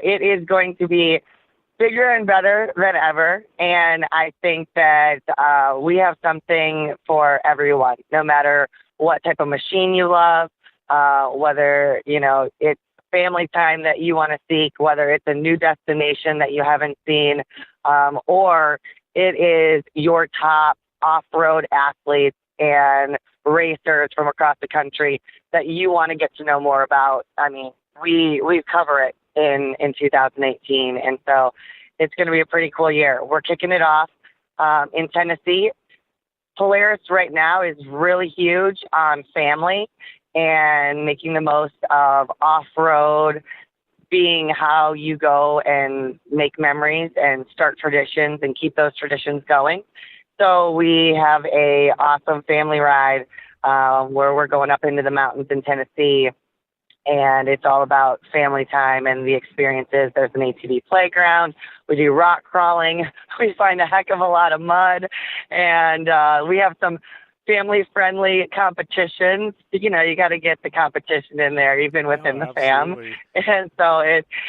it is going to be bigger and better than ever, and I think that we have something for everyone, no matter what type of machine you love, whether, it's family time that you want to seek, whether it's a new destination that you haven't seen, or it is your top off-road athletes and racers from across the country that you want to get to know more about. We cover it in 2018, and so it's going to be a pretty cool year. We're kicking it off in Tennessee. Polaris right now is really huge on family and making the most of off-road being how you go and make memories and start traditions and keep those traditions going. So we have a awesome family ride where we're going up into the mountains in Tennessee, and it's all about family time and the experiences. There's an ATV playground. We do rock crawling. We find a heck of a lot of mud, and we have some family-friendly competitions. You got to get the competition in there, even within the fam. And so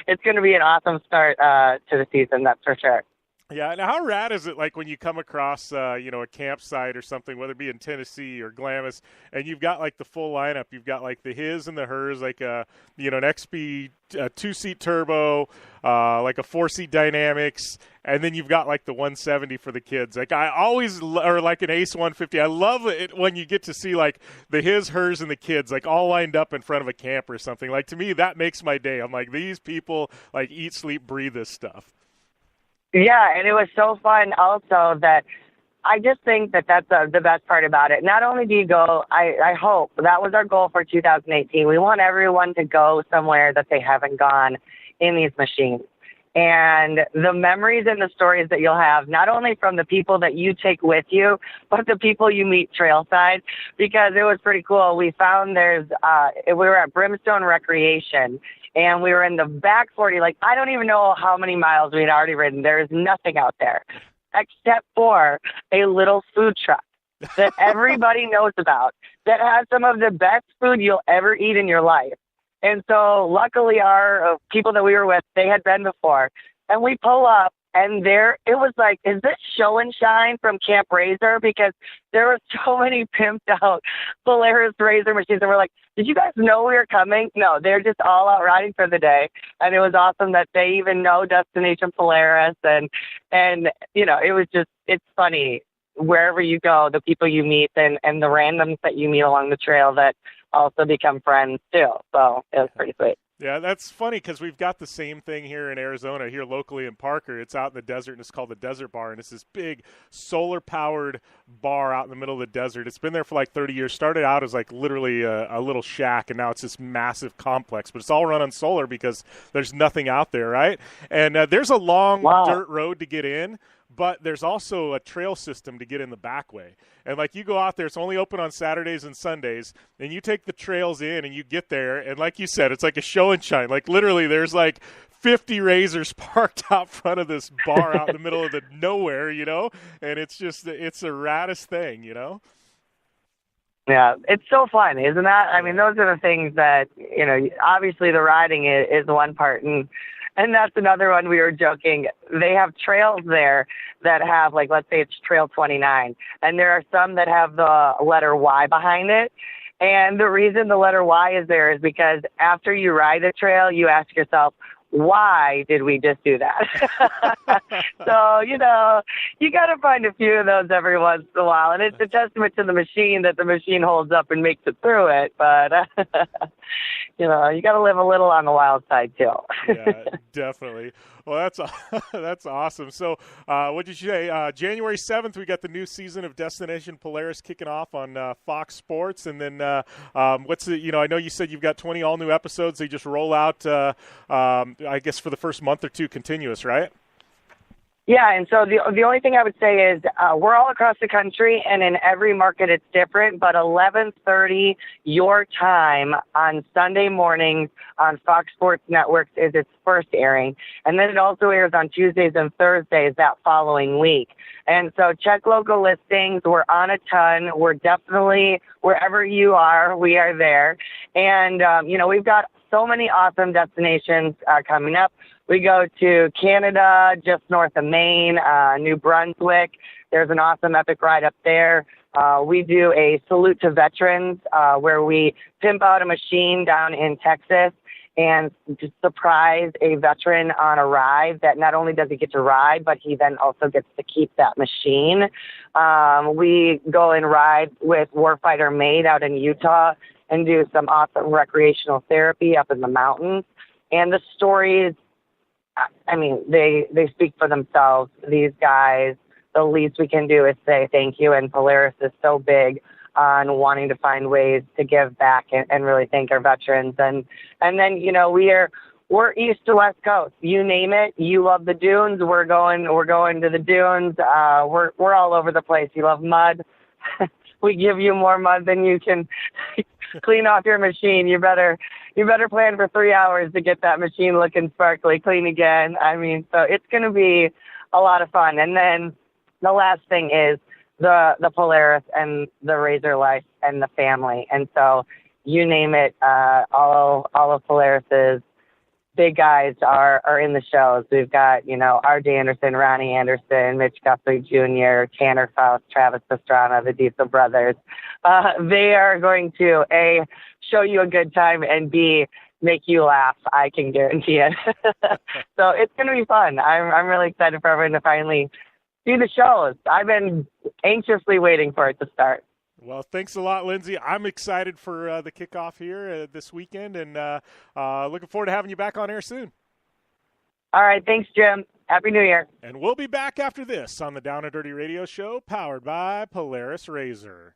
it's going to be an awesome start to the season, that's for sure. Yeah, and how rad is it, like, when you come across, a campsite or something, whether it be in Tennessee or Glamis, and you've got, like, the full lineup. You've got, like, the his and the hers, like, an XP two-seat turbo, like a four-seat Dynamics, and then you've got, like, the 170 for the kids. Like, I always, or like an Ace 150. I love it when you get to see, like, the his, hers, and the kids, like, all lined up in front of a camp or something. Like, to me, that makes my day. I'm like, these people, like, eat, sleep, breathe this stuff. Yeah, and it was so fun also that I just think that that's the best part about it. Not only do you go, I hope, that was our goal for 2018. We want everyone to go somewhere that they haven't gone in these machines. And the memories and the stories that you'll have, not only from the people that you take with you, but the people you meet trailside, because it was pretty cool. We found we were at Brimstone Recreation, and we were in the back 40. Like, I don't even know how many miles we'd already ridden. There is nothing out there except for a little food truck that everybody knows about that has some of the best food you'll ever eat in your life. And so luckily our people that we were with, they had been before. And we pull up, and there it was like, is this Show and Shine from Camp Razor? Because there were so many pimped out Polaris Razor machines. And we're like, did you guys know we were coming? No, they're just all out riding for the day. And it was awesome that they even know Destination Polaris. And you know, it's funny wherever you go, the people you meet and the randoms that you meet along the trail that also become friends too. So it was pretty sweet. Yeah, that's funny because we've got the same thing here in Arizona, here locally in Parker. It's out in the desert, and it's called the Desert Bar, and it's this big solar-powered bar out in the middle of the desert. It's been there for like 30 years. Started out as like literally a little shack, and now it's this massive complex. But it's all run on solar because there's nothing out there, right? And there's a long dirt road to get in, but there's also a trail system to get in the back way. And, like, you go out there, it's only open on Saturdays and Sundays, and you take the trails in and you get there, and like you said, it's like a show and shine. Like, literally, there's, like, 50 Razors parked out front of this bar out in the middle of the nowhere, you know? And it's just, it's the raddest thing, you know? Yeah, it's so fun, isn't that? I mean, those are the things that, you know, obviously the riding is one part, and that's another one. We were joking. They have trails there that have, like, let's say it's Trail 29, and there are some that have the letter Y behind it. And the reason the letter Y is there is because after you ride the trail, you ask yourself, why did we just do that? So, you know, you got to find a few of those every once in a while. And it's a testament to the machine that the machine holds up and makes it through it. But, you know, you got to live a little on the wild side, too. Yeah, definitely. Well, that's awesome. So what did you say? January 7th, we got the new season of Destination Polaris kicking off on Fox Sports. And then what's the, you know, I know you said you've got 20 all new episodes. They just roll out, I guess, for the first month or two continuous, right? Yeah, and so the only thing I would say is we're all across the country, and in every market it's different, but 11:30 your time on Sunday mornings on Fox Sports Networks is its first airing, and then it also airs on Tuesdays and Thursdays that following week. And so check local listings. We're on a ton. We're definitely, wherever you are, we are there. And, you know, we've got so many awesome destinations coming up. We go to Canada, just north of Maine, New Brunswick. There's an awesome epic ride up there. We do a salute to veterans where we pimp out a machine down in Texas and just surprise a veteran on a ride that not only does he get to ride, but he then also gets to keep that machine. We go and ride with Warfighter Made out in Utah and do some awesome recreational therapy up in the mountains. And the stories, I mean, they speak for themselves. These guys, the least we can do is say thank you. And Polaris is so big on wanting to find ways to give back and really thank our veterans. And then, you know, we're east to west coast. You name it. You love the dunes. We're going to the dunes. We're all over the place. You love mud. We give you more mud than you can clean off your machine. You better plan for 3 hours to get that machine looking sparkly clean again. I mean, so it's going to be a lot of fun. And then the last thing is the Polaris and the Razor life and the family. And so you name it, all of Polaris's big guys are in the shows. We've got, you know, R.J. Anderson, Ronnie Anderson, Mitch Guthrie Jr., Tanner Faust, Travis Pastrana, the Diesel brothers. They are going to, A, show you a good time, and B, make you laugh. I can guarantee it. So it's going to be fun. I'm really excited for everyone to finally see the shows. I've been anxiously waiting for it to start. Well, thanks a lot, Lindsay. I'm excited for the kickoff here this weekend, and looking forward to having you back on air soon. All right. Thanks, Jim. Happy New Year. And we'll be back after this on the Down and Dirty Radio Show, powered by Polaris Razor.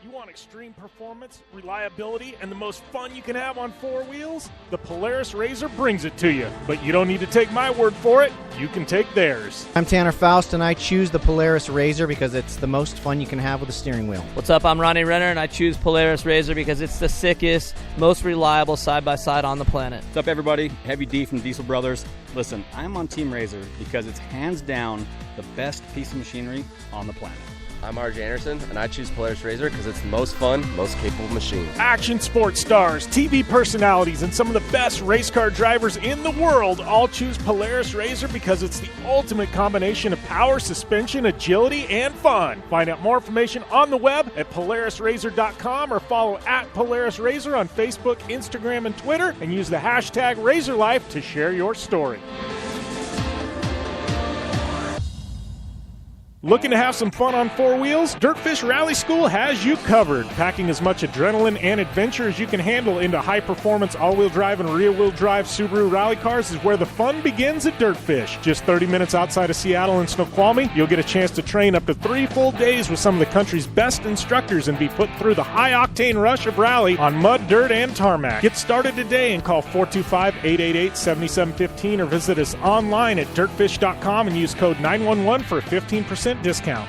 You want extreme performance, reliability, and the most fun you can have on four wheels? The Polaris RZR brings it to you. But you don't need to take my word for it. You can take theirs. I'm Tanner Faust, and I choose the Polaris RZR because it's the most fun you can have with a steering wheel. What's up? I'm Ronnie Renner, and I choose Polaris RZR because it's the sickest, most reliable side-by-side on the planet. What's up, everybody? Heavy D from Diesel Brothers. Listen, I'm on Team RZR because it's hands down the best piece of machinery on the planet. I'm RJ Anderson, and I choose Polaris RZR because it's the most fun, most capable machine. Action sports stars, TV personalities, and some of the best race car drivers in the world all choose Polaris RZR because it's the ultimate combination of power, suspension, agility, and fun. Find out more information on the web at PolarisRZR.com or follow at Polaris RZR on Facebook, Instagram, and Twitter, and use the hashtag RazorLife to share your story. Looking to have some fun on four wheels? Dirtfish Rally School has you covered. Packing as much adrenaline and adventure as you can handle into high-performance all-wheel drive and rear-wheel drive Subaru rally cars is where the fun begins at Dirtfish. Just 30 minutes outside of Seattle and Snoqualmie, you'll get a chance to train up to 3 full days with some of the country's best instructors and be put through the high-octane rush of rally on mud, dirt, and tarmac. Get started today and call 425-888-7715 or visit us online at dirtfish.com and use code 911 for a 15% discount.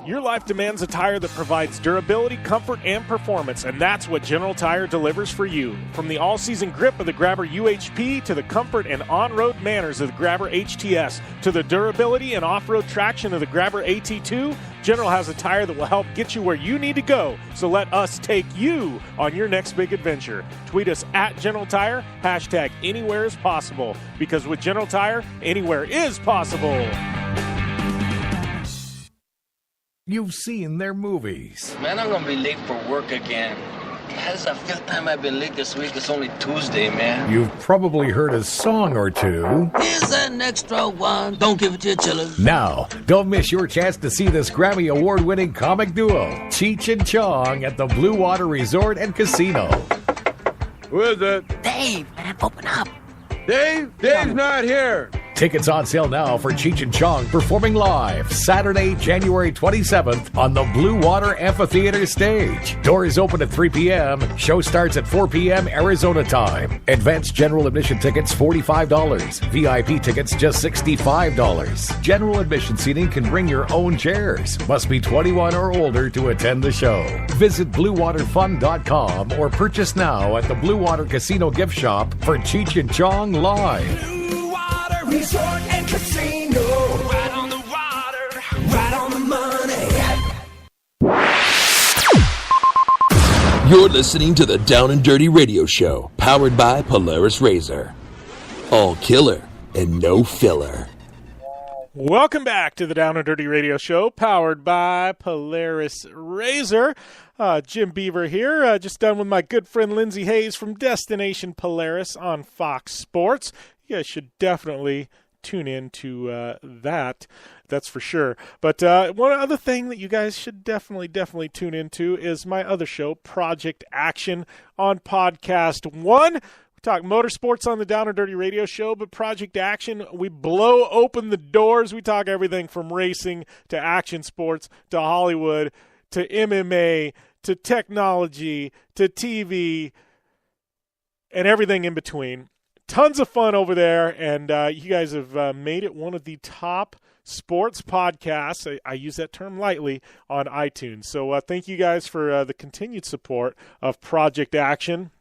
Your life demands a tire that provides durability, comfort, and performance, and that's what General Tire delivers for you. From the all-season grip of the Grabber UHP to the comfort and on-road manners of the Grabber HTS to the durability and off-road traction of the Grabber AT2, General has a tire that will help get you where you need to go. So let us take you on your next big adventure. Tweet us at General Tire, hashtag anywhere is possible, because with General Tire, anywhere is possible. You've seen their movies. Man, I'm gonna be late for work again. That's the 5th time I've been late this week. It's only Tuesday, man. You've probably heard a song or two. Here's an extra one. Don't give it to your chillers. Now, don't miss your chance to see this Grammy Award-winning comic duo, Cheech and Chong, at the Blue Water Resort and Casino. Who is it? Dave, man, open up. Dave? Dave's not here. Tickets on sale now for Cheech and Chong performing live Saturday, January 27th on the Blue Water Amphitheater stage. Doors open at 3 p.m. Show starts at 4 p.m. Arizona time. Advanced general admission tickets $45. VIP tickets just $65. General admission seating can bring your own chairs. Must be 21 or older to attend the show. Visit BlueWaterFun.com or purchase now at the Blue Water Casino gift shop for Cheech and Chong live. Resort and Casino. Right on the water, right on the money. You're listening to the Down and Dirty Radio Show, powered by Polaris RZR. All killer and no filler. Welcome back to the Down and Dirty Radio Show, powered by Polaris RZR. Jim Beaver here, just done with my good friend Lindsay Hayes from Destination Polaris on Fox Sports. You guys should definitely tune in to that. That's for sure. But one other thing that you guys should definitely tune into is my other show, Project Action, on Podcast One. We talk motorsports on the Down and Dirty Radio Show, but Project Action, we blow open the doors. We talk everything from racing to action sports to Hollywood to MMA to technology to TV and everything in between. Tons of fun over there, and you guys have made it one of the top sports podcasts, I use that term lightly, on iTunes. So thank you guys for the continued support of Project Action,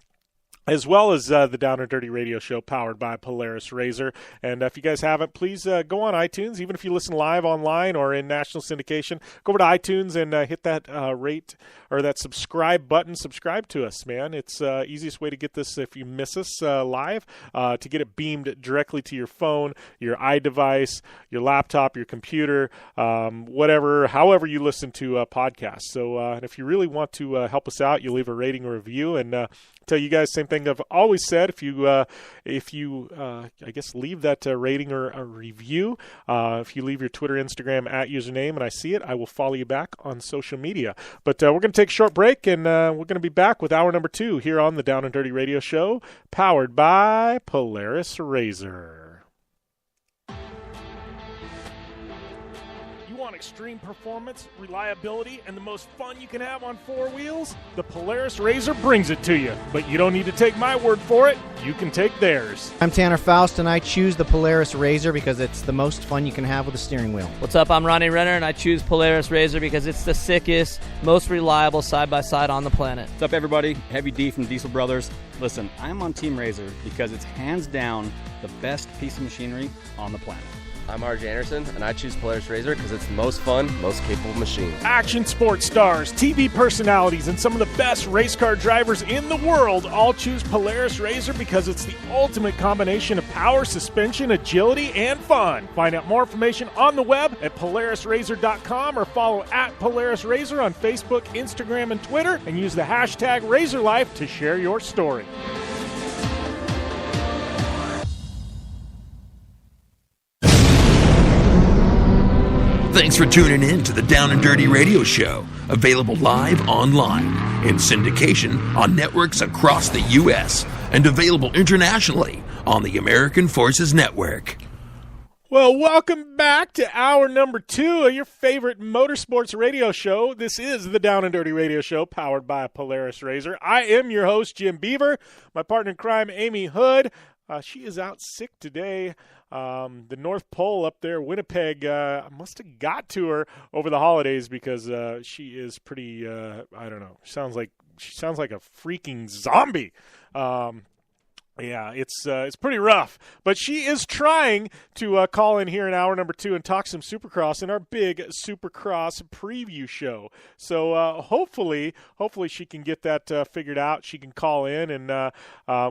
as well as the Down and Dirty Radio Show, powered by Polaris RZR. And if you guys haven't, please go on iTunes. Even if you listen live online or in national syndication, go over to iTunes and hit that rate or that subscribe button. Subscribe to us, man. It's easiest way to get this if you miss us live, to get it beamed directly to your phone, your iDevice, your laptop, your computer, whatever, however you listen to podcasts. So if you really want to help us out, you leave a rating or review, and tell you guys same thing I've always said. If you I guess leave that rating or a review, if you leave your Twitter, Instagram @username, and I see it, I will follow you back on social media. But we're going to take a short break, and we're going to be back with hour number 2 here on the Down and Dirty Radio Show, powered by Polaris RZR. You want extreme performance, reliability, and the most fun you can have on four wheels? The Polaris RZR brings it to you. But you don't need to take my word for it. You can take theirs. I'm Tanner Faust, and I choose the Polaris RZR because it's the most fun you can have with a steering wheel. What's up? I'm Ronnie Renner, and I choose Polaris RZR because it's the sickest, most reliable side-by-side on the planet. What's up, everybody? Heavy D from Diesel Brothers. Listen, I'm on Team RZR because it's hands down the best piece of machinery on the planet. I'm RJ Anderson, and I choose Polaris RZR because it's the most fun, most capable machine. Action sports stars, TV personalities, and some of the best race car drivers in the world all choose Polaris RZR because it's the ultimate combination of power, suspension, agility, and fun. Find out more information on the web at PolarisRZR.com or follow at Polaris RZR on Facebook, Instagram, and Twitter, and use the hashtag RazorLife to share your story. Thanks for tuning in to the Down and Dirty Radio Show, available live online, in syndication on networks across the U.S., and available internationally on the American Forces Network. Well, welcome back to hour number 2 of your favorite motorsports radio show. This is the Down and Dirty Radio Show, powered by Polaris RZR. I am your host, Jim Beaver. My partner in crime, Amy Hood. She is out sick today. The North Pole up there, Winnipeg, must have got to her over the holidays because she is pretty, I don't know, she sounds like a freaking zombie. Yeah, it's pretty rough. But she is trying to call in here in hour number 2 and talk some Supercross in our big Supercross preview show. So hopefully she can get that figured out. She can call in and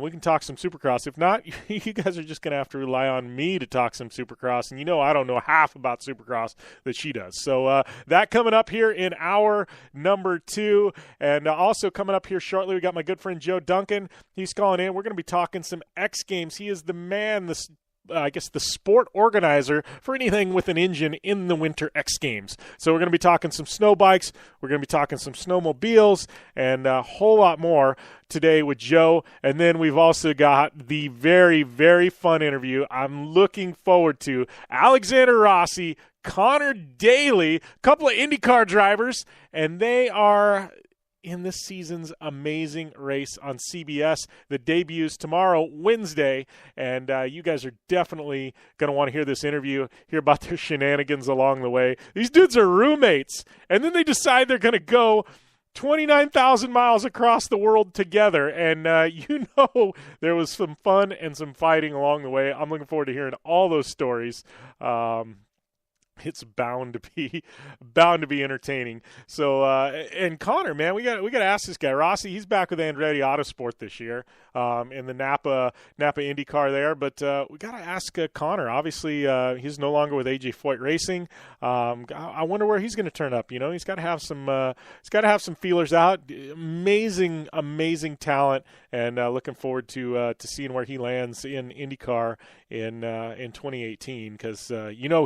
we can talk some Supercross. If not, you guys are just going to have to rely on me to talk some Supercross. And you know I don't know half about Supercross that she does. So that coming up here in hour number 2. And also coming up here shortly, we got my good friend Joe Duncan. He's calling in. We're going to be talking some X Games. He is the man, the sport organizer for anything with an engine in the Winter X Games. So we're going to be talking some snow bikes, we're going to be talking some snowmobiles, and a whole lot more today with Joe. And then we've also got the very, very fun interview I'm looking forward to. Alexander Rossi, Conor Daly, a couple of IndyCar drivers, and they are in this season's amazing race on CBS that debuts tomorrow, Wednesday. And you guys are definitely going to want to hear this interview, hear about their shenanigans along the way. These dudes are roommates, and then they decide they're going to go 29,000 miles across the world together. And there was some fun and some fighting along the way. I'm looking forward to hearing all those stories. It's bound to be entertaining. So, and Conor, man, we got to ask this guy. Rossi, he's back with Andretti Autosport this year in the Napa IndyCar there. But we got to ask Conor. Obviously, he's no longer with AJ Foyt Racing. I wonder where he's going to turn up. You know, he's got to have some feelers out. Amazing talent, and looking forward to seeing where he lands in IndyCar in 2018 because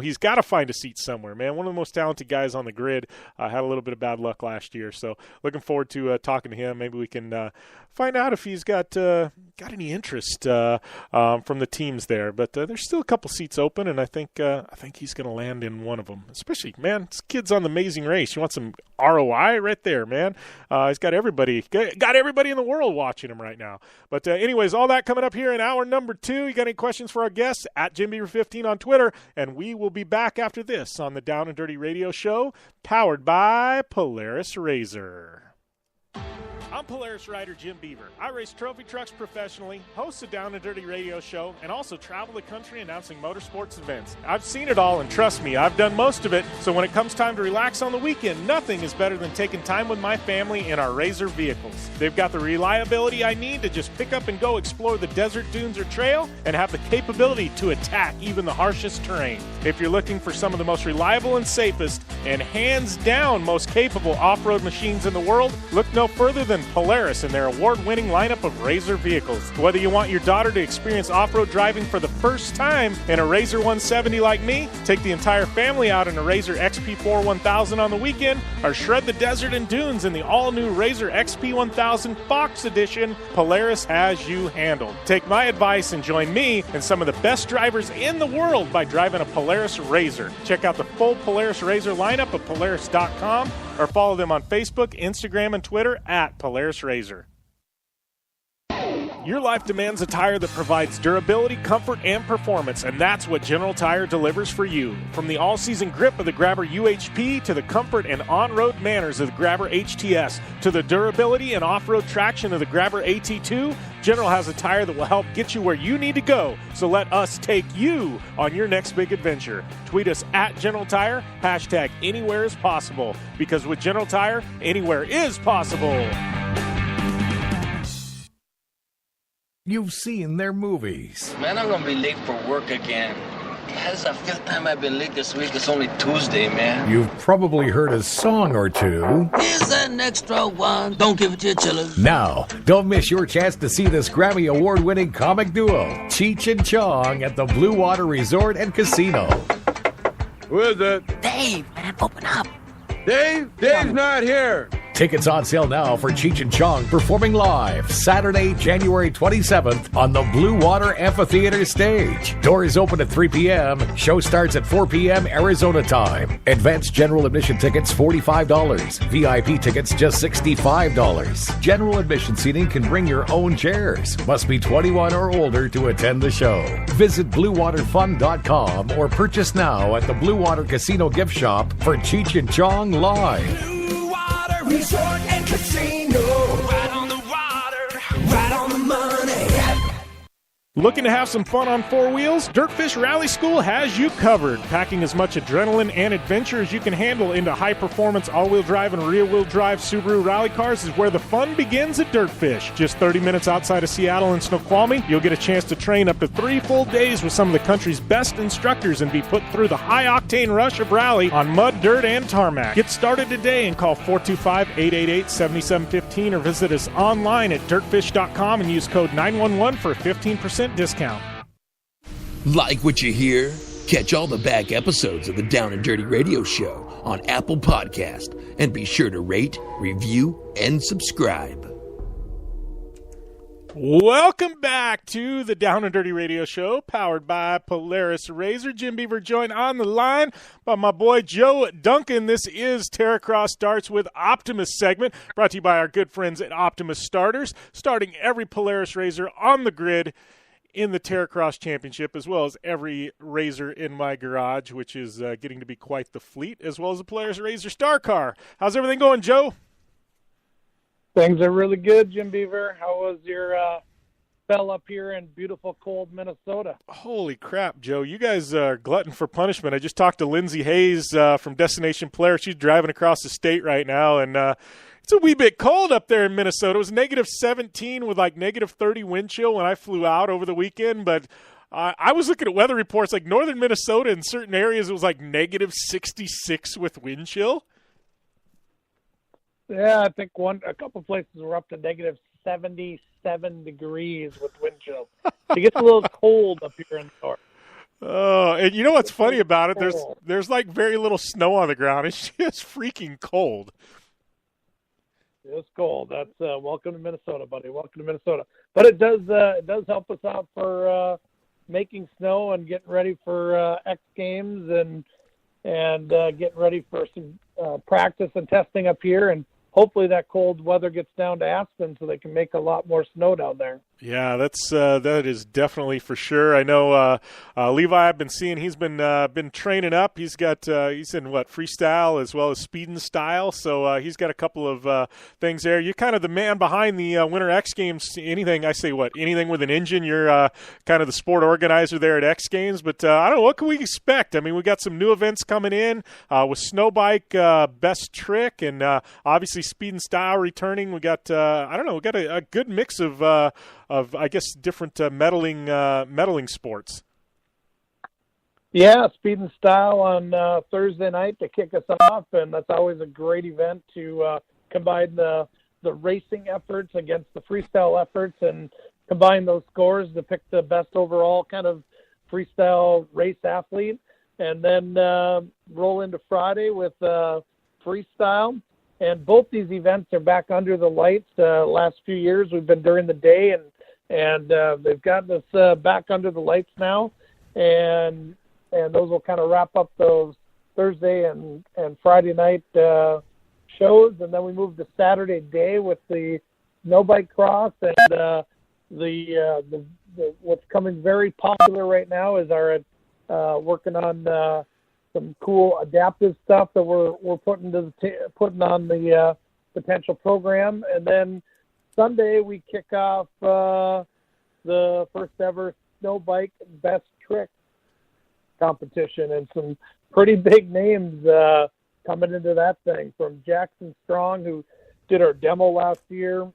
he's got to find a seat somewhere, man. One of the most talented guys on the grid. Had a little bit of bad luck last year, so looking forward to talking to him. Maybe we can find out if he's got any interest from the teams there. But there's still a couple seats open, and I think he's going to land in one of them. Especially, man, this kid's on the Amazing Race. You want some ROI right there, man. He's got everybody in the world watching him right now. But anyways, all that coming up here in hour number 2. You got any questions for our guests? At JimBeaver15 on Twitter, and we will be back after this on the Down and Dirty Radio Show, powered by Polaris RZR. I'm Polaris rider Jim Beaver. I race trophy trucks professionally, host a Down and Dirty radio show, and also travel the country announcing motorsports events. I've seen it all, and trust me, I've done most of it, so when it comes time to relax on the weekend, nothing is better than taking time with my family in our RZR vehicles. They've got the reliability I need to just pick up and go explore the desert, dunes, or trail, and have the capability to attack even the harshest terrain. If you're looking for some of the most reliable and safest, and hands down most capable off-road machines in the world, look no further than Polaris and their award-winning lineup of RZR vehicles. Whether you want your daughter to experience off-road driving for the first time in a RZR 170 like me, take the entire family out in a RZR XP4 1000 on the weekend, or shred the desert and dunes in the all-new RZR XP 1000 Fox Edition, Polaris has you handled. Take my advice and join me and some of the best drivers in the world by driving a Polaris RZR. Check out the full Polaris RZR lineup sign up at Polaris.com or follow them on Facebook, Instagram, and Twitter at Polaris Razor. Your life demands a tire that provides durability, comfort, and performance, and that's what General Tire delivers for you. From the all-season grip of the Grabber UHP to the comfort and on-road manners of the Grabber HTS to the durability and off-road traction of the Grabber AT2, General has a tire that will help get you where you need to go. So let us take you on your next big adventure. Tweet us at General Tire, hashtag anywhere is possible, because with General Tire, anywhere is possible. You've seen their movies. Man, I'm gonna be late for work again. That's the fifth time I've been late this week. It's only Tuesday, man. You've probably heard a song or two. Here's an extra one. Don't give it to your children. Now, don't miss your chance to see this Grammy Award-winning comic duo, Cheech and Chong, at the Blue Water Resort and Casino. Who is it? Dave, man, open up. Dave? Dave's not here. Tickets on sale now for Cheech and Chong performing live Saturday, January 27th on the Blue Water Amphitheater stage. Doors open at 3 p.m. Show starts at 4 p.m. Arizona time. Advanced general admission tickets $45. VIP tickets just $65. General admission seating can bring your own chairs. Must be 21 or older to attend the show. Visit BlueWaterFun.com or purchase now at the Blue Water Casino gift shop for Cheech and Chong live. Resort and Casino. Right on the water, right on the money. Looking to have some fun on four wheels? Dirtfish Rally School has you covered. Packing as much adrenaline and adventure as you can handle into high-performance all-wheel drive and rear-wheel drive Subaru rally cars is where the fun begins at Dirtfish. Just 30 minutes outside of Seattle in Snoqualmie, you'll get a chance to train up to 3 full days with some of the country's best instructors and be put through the high-octane rush of rally on mud, dirt, and tarmac. Get started today and call 425-888-7715 or visit us online at dirtfish.com and use code 911 for a 15% discount. Like what you hear? Catch all the back episodes of the Down and Dirty Radio Show on Apple Podcast, and be sure to rate, review, and subscribe. Welcome back to the Down and Dirty Radio Show, powered by Polaris Razor. Jim Beaver joined on the line by my boy Joe Duncan. This is Terracross Starts with Optimus segment, brought to you by our good friends at Optimus Starters, starting every Polaris Razor on the grid in the Terracross Championship, as well as every Razor in my garage, which is getting to be quite the fleet, as well as the Polaris Razor Star Car. How's everything going, Joe? Things are really good, Jim Beaver. How was your spell up here in beautiful, cold Minnesota? Holy crap, Joe. You guys are glutton for punishment. I just talked to Lindsay Hayes from Destination Polaris. She's driving across the state right now, and it's a wee bit cold up there in Minnesota. It was negative 17 with like negative 30 wind chill when I flew out over the weekend, but I was looking at weather reports like northern Minnesota in certain areas. It was like negative 66 with wind chill. Yeah, I think a couple places were up to negative 77 degrees with wind chill. It gets a little cold up here in the north. Oh, and you know what's funny about it? There's like very little snow on the ground. It's just freaking cold. It's cold. That's welcome to Minnesota, buddy. Welcome to Minnesota. But it does help us out for making snow and getting ready for X Games and getting ready for some practice and testing up here. And hopefully that cold weather gets down to Aspen so they can make a lot more snow down there. Yeah, that is definitely for sure. I know Levi. I've been seeing he's been training up. He's in freestyle as well as speed and style. So he's got a couple of things there. You're kind of the man behind the Winter X Games. Anything with an engine. You're kind of the sport organizer there at X Games. But I don't know, what can we expect? I mean, we got some new events coming in with Snowbike, Best Trick, and obviously speed and style returning. We got we got a good mix of I guess different medaling sports. Yeah, speed and style on Thursday night to kick us off, and that's always a great event to combine the racing efforts against the freestyle efforts and combine those scores to pick the best overall kind of freestyle race athlete, and then roll into Friday with freestyle. And both these events are back under the lights. Last few years we've been during the day, and they've gotten us back under the lights now, and those will kind of wrap up those Thursday and Friday night shows, and then we moved to Saturday day with the snow bike cross, and the what's coming very popular right now is our working on some cool adaptive stuff that we're putting on the potential program, and then Sunday we kick off the first ever snow bike best trick competition, and some pretty big names coming into that thing, from Jackson Strong, who did our demo last year,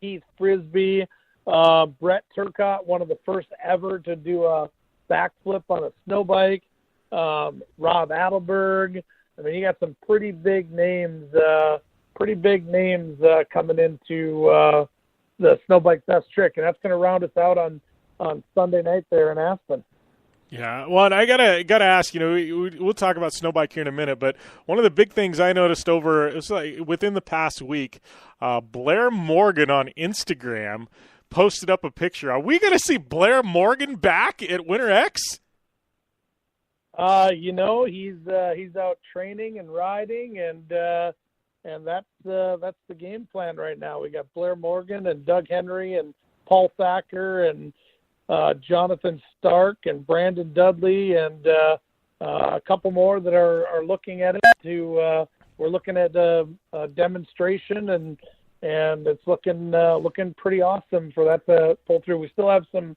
Keith Frisbee, Brett Turcott, one of the first ever to do a backflip on a snow bike, Rob Adelberg. I mean, you got some pretty big names coming into the snow bike best trick, and that's going to round us out on Sunday night there in Aspen. Yeah, well, and I gotta ask. We'll talk about snow bike here in a minute, but one of the big things I noticed within the past week, Blair Morgan on Instagram posted up a picture. Are we gonna see Blair Morgan back at Winter X? He's out training and riding, and that's the game plan right now. We got Blair Morgan and Doug Henry and Paul Thacker and Jonathan Stark and Brandon Dudley and a couple more that are looking at it. We're looking at a demonstration, and it's looking pretty awesome for that to pull through. We still have some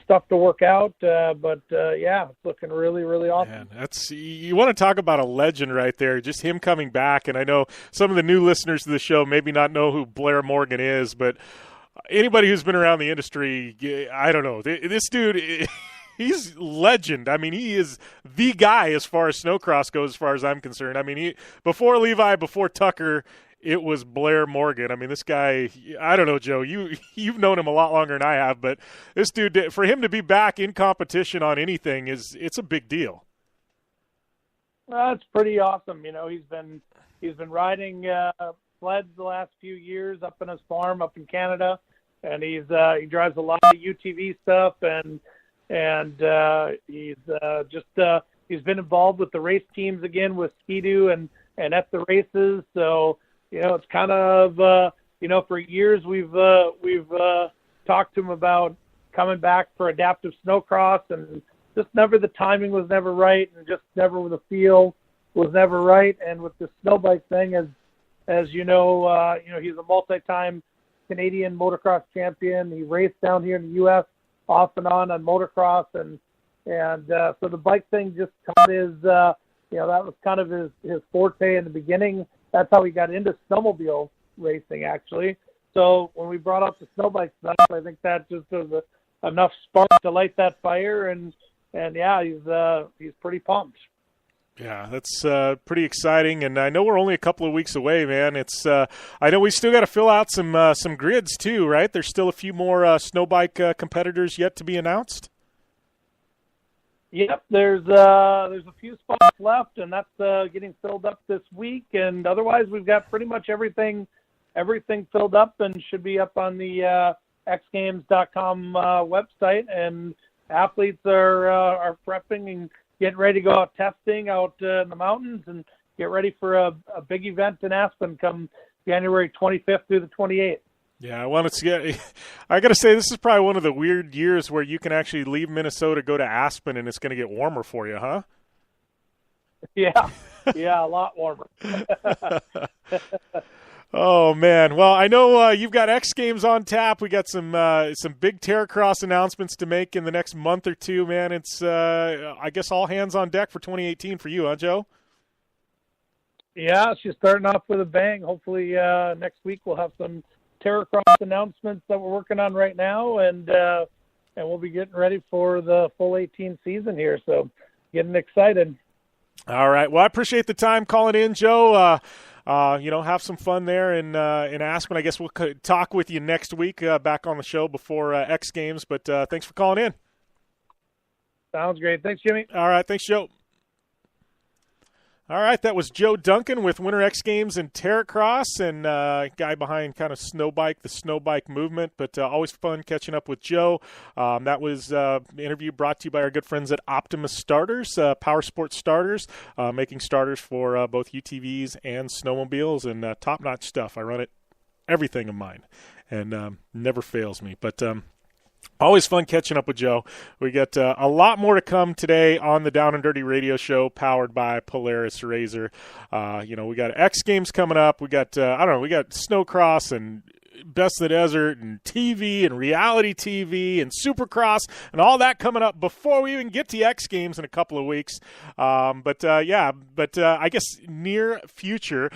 stuff to work out, but it's looking really, really awesome. Man, you want to talk about a legend right there, just him coming back. And I know some of the new listeners to the show maybe not know who Blair Morgan is, but anybody who's been around the industry, I don't know. This dude, he's legend. I mean, he is the guy as far as snowcross goes, as far as I'm concerned. I mean, before Levi, before Tucker, it was Blair Morgan. I mean, this guy, I don't know, Joe, you've known him a lot longer than I have, but this dude, for him to be back in competition on anything, it's a big deal. Well, it's pretty awesome. He's been riding sleds the last few years up in his farm up in Canada, and he drives a lot of UTV stuff, and he's been involved with the race teams again with Ski-Doo and at the races. So it's kind of for years we've talked to him about coming back for adaptive snowcross, and just never, the timing was never right, and just never the feel was never right. And with the snow bike thing, as he's a multi-time Canadian motocross champion. He raced down here in the U.S. off and on motocross, and so the bike thing just kind of is, that was kind of his forte in the beginning. That's how he got into snowmobile racing, actually. So when we brought up the snow bike stuff, I think that just was enough spark to light that fire, and he's pretty pumped. Yeah, that's pretty exciting, and I know we're only a couple of weeks away, man. It's I know we still got to fill out some grids too, right? There's still a few more snow bike competitors yet to be announced. Yep, there's a few spots left, and that's getting filled up this week. And otherwise, we've got pretty much everything filled up, and should be up on the xgames.com website. And athletes are prepping and getting ready to go out testing out in the mountains and get ready for a big event in Aspen come January 25th through the 28th. Yeah, I got to say, this is probably one of the weird years where you can actually leave Minnesota, go to Aspen, and it's going to get warmer for you, huh? Yeah, a lot warmer. Oh, man. Well, I know you've got X Games on tap. We got some big Terracross announcements to make in the next month or two, man. It's, I guess, all hands on deck for 2018 for you, huh, Joe? Yeah, she's starting off with a bang. Hopefully next week we'll have some Terracross announcements that we're working on right now, and we'll be getting ready for the full 18 season here. So getting excited. All right. Well, I appreciate the time calling in, Joe. Have some fun there in Aspen. I guess we'll talk with you next week back on the show before X Games. But thanks for calling in. Sounds great. Thanks, Jimmy. All right. Thanks, Joe. All right, that was Joe Duncan with Winter X Games and Terracross, and guy behind kind of the snow bike movement, but always fun catching up with Joe. That was the interview brought to you by our good friends at Optimus Starters, Power Sports Starters, making starters for both UTVs and snowmobiles, and top-notch stuff. I run it, everything of mine, and never fails me. But always fun catching up with Joe. We got a lot more to come today on the Down and Dirty Radio Show, powered by Polaris Razor. We got X Games coming up. We got we got Snowcross and Best of the Desert and TV and reality TV and Supercross and all that coming up before we even get to X Games in a couple of weeks. But I guess near future,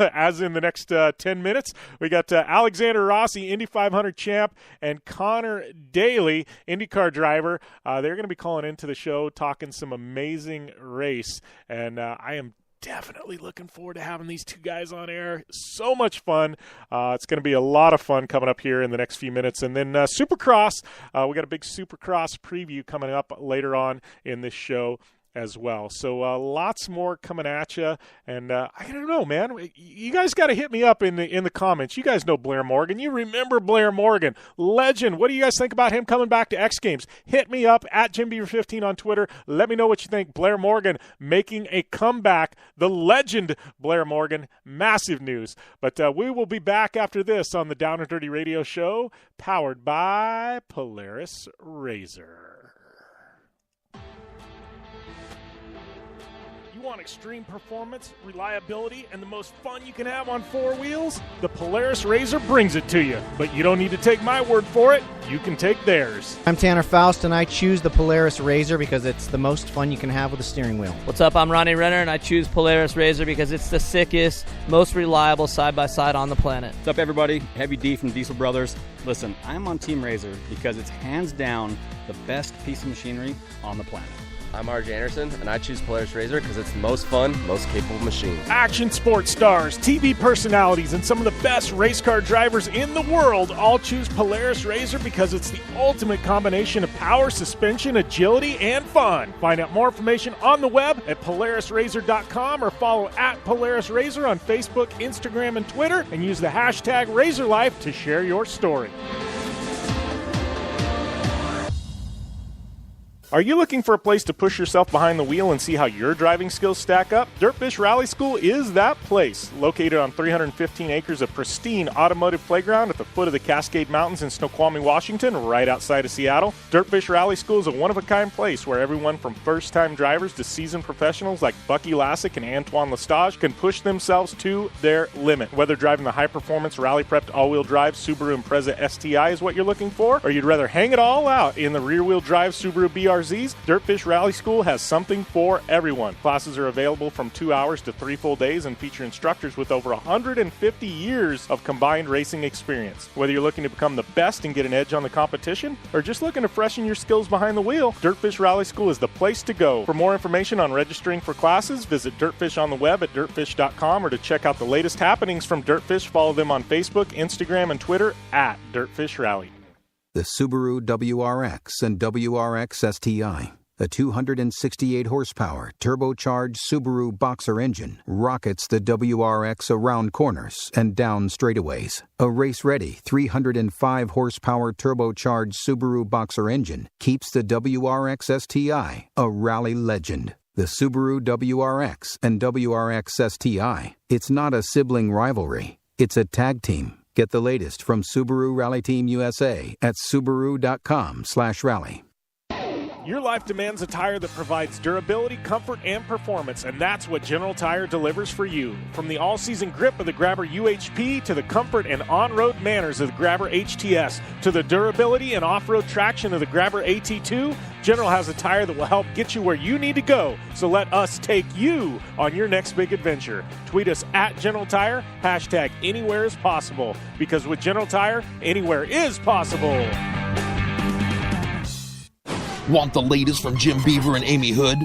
as in the next 10 minutes, we got Alexander Rossi, Indy 500 champ, and Conor Daly, IndyCar driver. They're going to be calling into the show, talking some amazing race, and I am definitely looking forward to having these two guys on air. So much fun. It's going to be a lot of fun coming up here in the next few minutes. And then Supercross, we got a big Supercross preview coming up later on in this show as well. So lots more coming at you, and I don't know, man. You guys got to hit me up in the comments. You guys know Blair Morgan. You remember Blair Morgan, legend. What do you guys think about him coming back to X Games? Hit me up at JimBeaver15 on Twitter. Let me know what you think. Blair Morgan making a comeback. The legend Blair Morgan. Massive news. But we will be back after this on the Down and Dirty Radio Show, powered by Polaris Razor. You want extreme performance, reliability, and the most fun you can have on four wheels? The Polaris Razor brings it to you. But you don't need to take my word for it. You can take theirs. I'm Tanner Faust, and I choose the Polaris Razor because it's the most fun you can have with a steering wheel. What's up? I'm Ronnie Renner, and I choose Polaris Razor because it's the sickest, most reliable side-by-side on the planet. What's up, everybody? Heavy D from Diesel Brothers. Listen, I'm on Team Razor because it's hands down the best piece of machinery on the planet. I'm RJ Anderson, and I choose Polaris Razor because it's the most fun, most capable machine. Action sports stars, TV personalities, and some of the best race car drivers in the world all choose Polaris Razor because it's the ultimate combination of power, suspension, agility, and fun. Find out more information on the web at PolarisRazor.com or follow at Polaris Razor on Facebook, Instagram, and Twitter, and use the hashtag RazorLife to share your story. Are you looking for a place to push yourself behind the wheel and see how your driving skills stack up? Dirtfish Rally School is that place. Located on 315 acres of pristine automotive playground at the foot of the Cascade Mountains in Snoqualmie, Washington, right outside of Seattle, Dirtfish Rally School is a one-of-a-kind place where everyone from first-time drivers to seasoned professionals like Bucky Lassick and Antoine Lestage can push themselves to their limit. Whether driving the high-performance rally-prepped all-wheel drive Subaru Impreza STI is what you're looking for, or you'd rather hang it all out in the rear-wheel drive Subaru BRZs, Dirtfish Rally School has something for everyone. Classes are available from 2 hours to 3 full days and feature instructors with over 150 years of combined racing experience. Whether you're looking to become the best and get an edge on the competition, or just looking to freshen your skills behind the wheel, Dirtfish Rally School is the place to go. For more information on registering for classes, visit Dirtfish on the web at dirtfish.com, or to check out the latest happenings from Dirtfish, follow them on Facebook, Instagram, and Twitter at Dirtfish Rally. The Subaru WRX and WRX STI, a 268-horsepower, turbocharged Subaru Boxer engine, rockets the WRX around corners and down straightaways. A race-ready 305-horsepower turbocharged Subaru Boxer engine keeps the WRX STI a rally legend. The Subaru WRX and WRX STI, it's not a sibling rivalry, it's a tag team. Get the latest from Subaru Rally Team USA at Subaru.com/rally. Your life demands a tire that provides durability, comfort, and performance, and that's what General Tire delivers for you. From the all-season grip of the Grabber UHP to the comfort and on-road manners of the Grabber HTS to the durability and off-road traction of the Grabber AT2, General has a tire that will help get you where you need to go. So let us take you on your next big adventure. Tweet us at General Tire, hashtag anywhere is possible, because with General Tire, anywhere is possible. Want the latest from Jim Beaver and Amy Hood?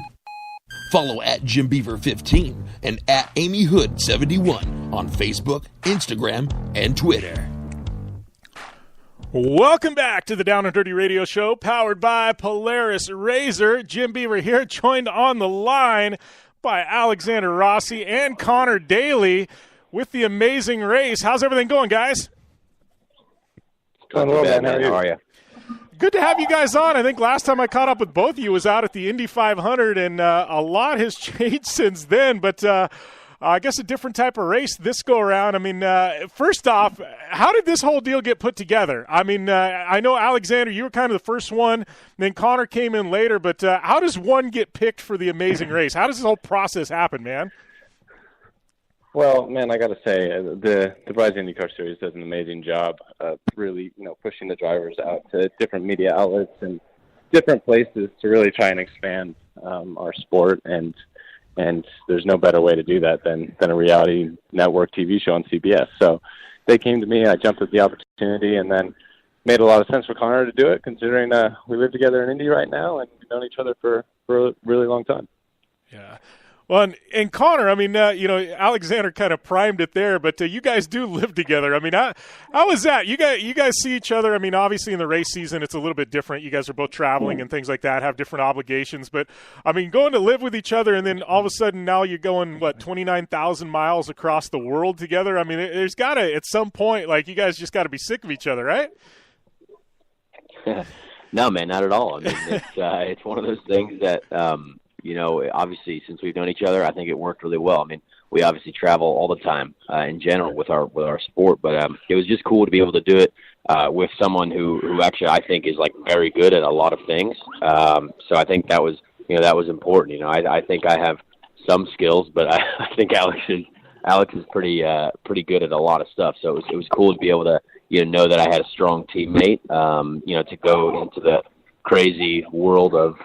Follow at JimBeaver15 and at Amy Hood 71 on Facebook, Instagram, and Twitter. Welcome back to the Down and Dirty Radio Show, powered by Polaris Razor. Jim Beaver here, joined on the line by Alexander Rossi and Conor Daly with the amazing race. How's everything going, guys? Going well, man. How are you? Good to have you guys on. I think last time I caught up with both of you was out at the Indy 500, and a lot has changed since then, but I guess a different type of race this go-around. I mean, first off, how did this whole deal get put together? I mean, I know, Alexander, you were kind of the first one, then Conor came in later, but how does one get picked for the amazing race? How does this whole process happen, man? Well, man, I got to say, the Rise IndyCar Series does an amazing job of really, pushing the drivers out to different media outlets and different places to really try and expand our sport. And there's no better way to do that than a reality network TV show on CBS. So they came to me, I jumped at the opportunity, and then made a lot of sense for Conor to do it, considering we live together in Indy right now and we've known each other for a really long time. Yeah. Well, and Conor, I mean, Alexander kind of primed it there, but you guys do live together. I mean, how is that? You guys see each other. I mean, obviously in the race season, it's a little bit different. You guys are both traveling and things like that, have different obligations. But, I mean, going to live with each other and then all of a sudden now you're going, 29,000 miles across the world together? I mean, there's got to, at some point, you guys just got to be sick of each other, right? No, man, not at all. I mean, it's one of those things that obviously since we've known each other, I think it worked really well. I mean, we obviously travel all the time in general with our sport, but it was just cool to be able to do it with someone who actually I think is very good at a lot of things. So I think that was important. I think I have some skills, but I think Alex is pretty good at a lot of stuff. So it was cool to be able to know that I had a strong teammate. To go into the crazy world of,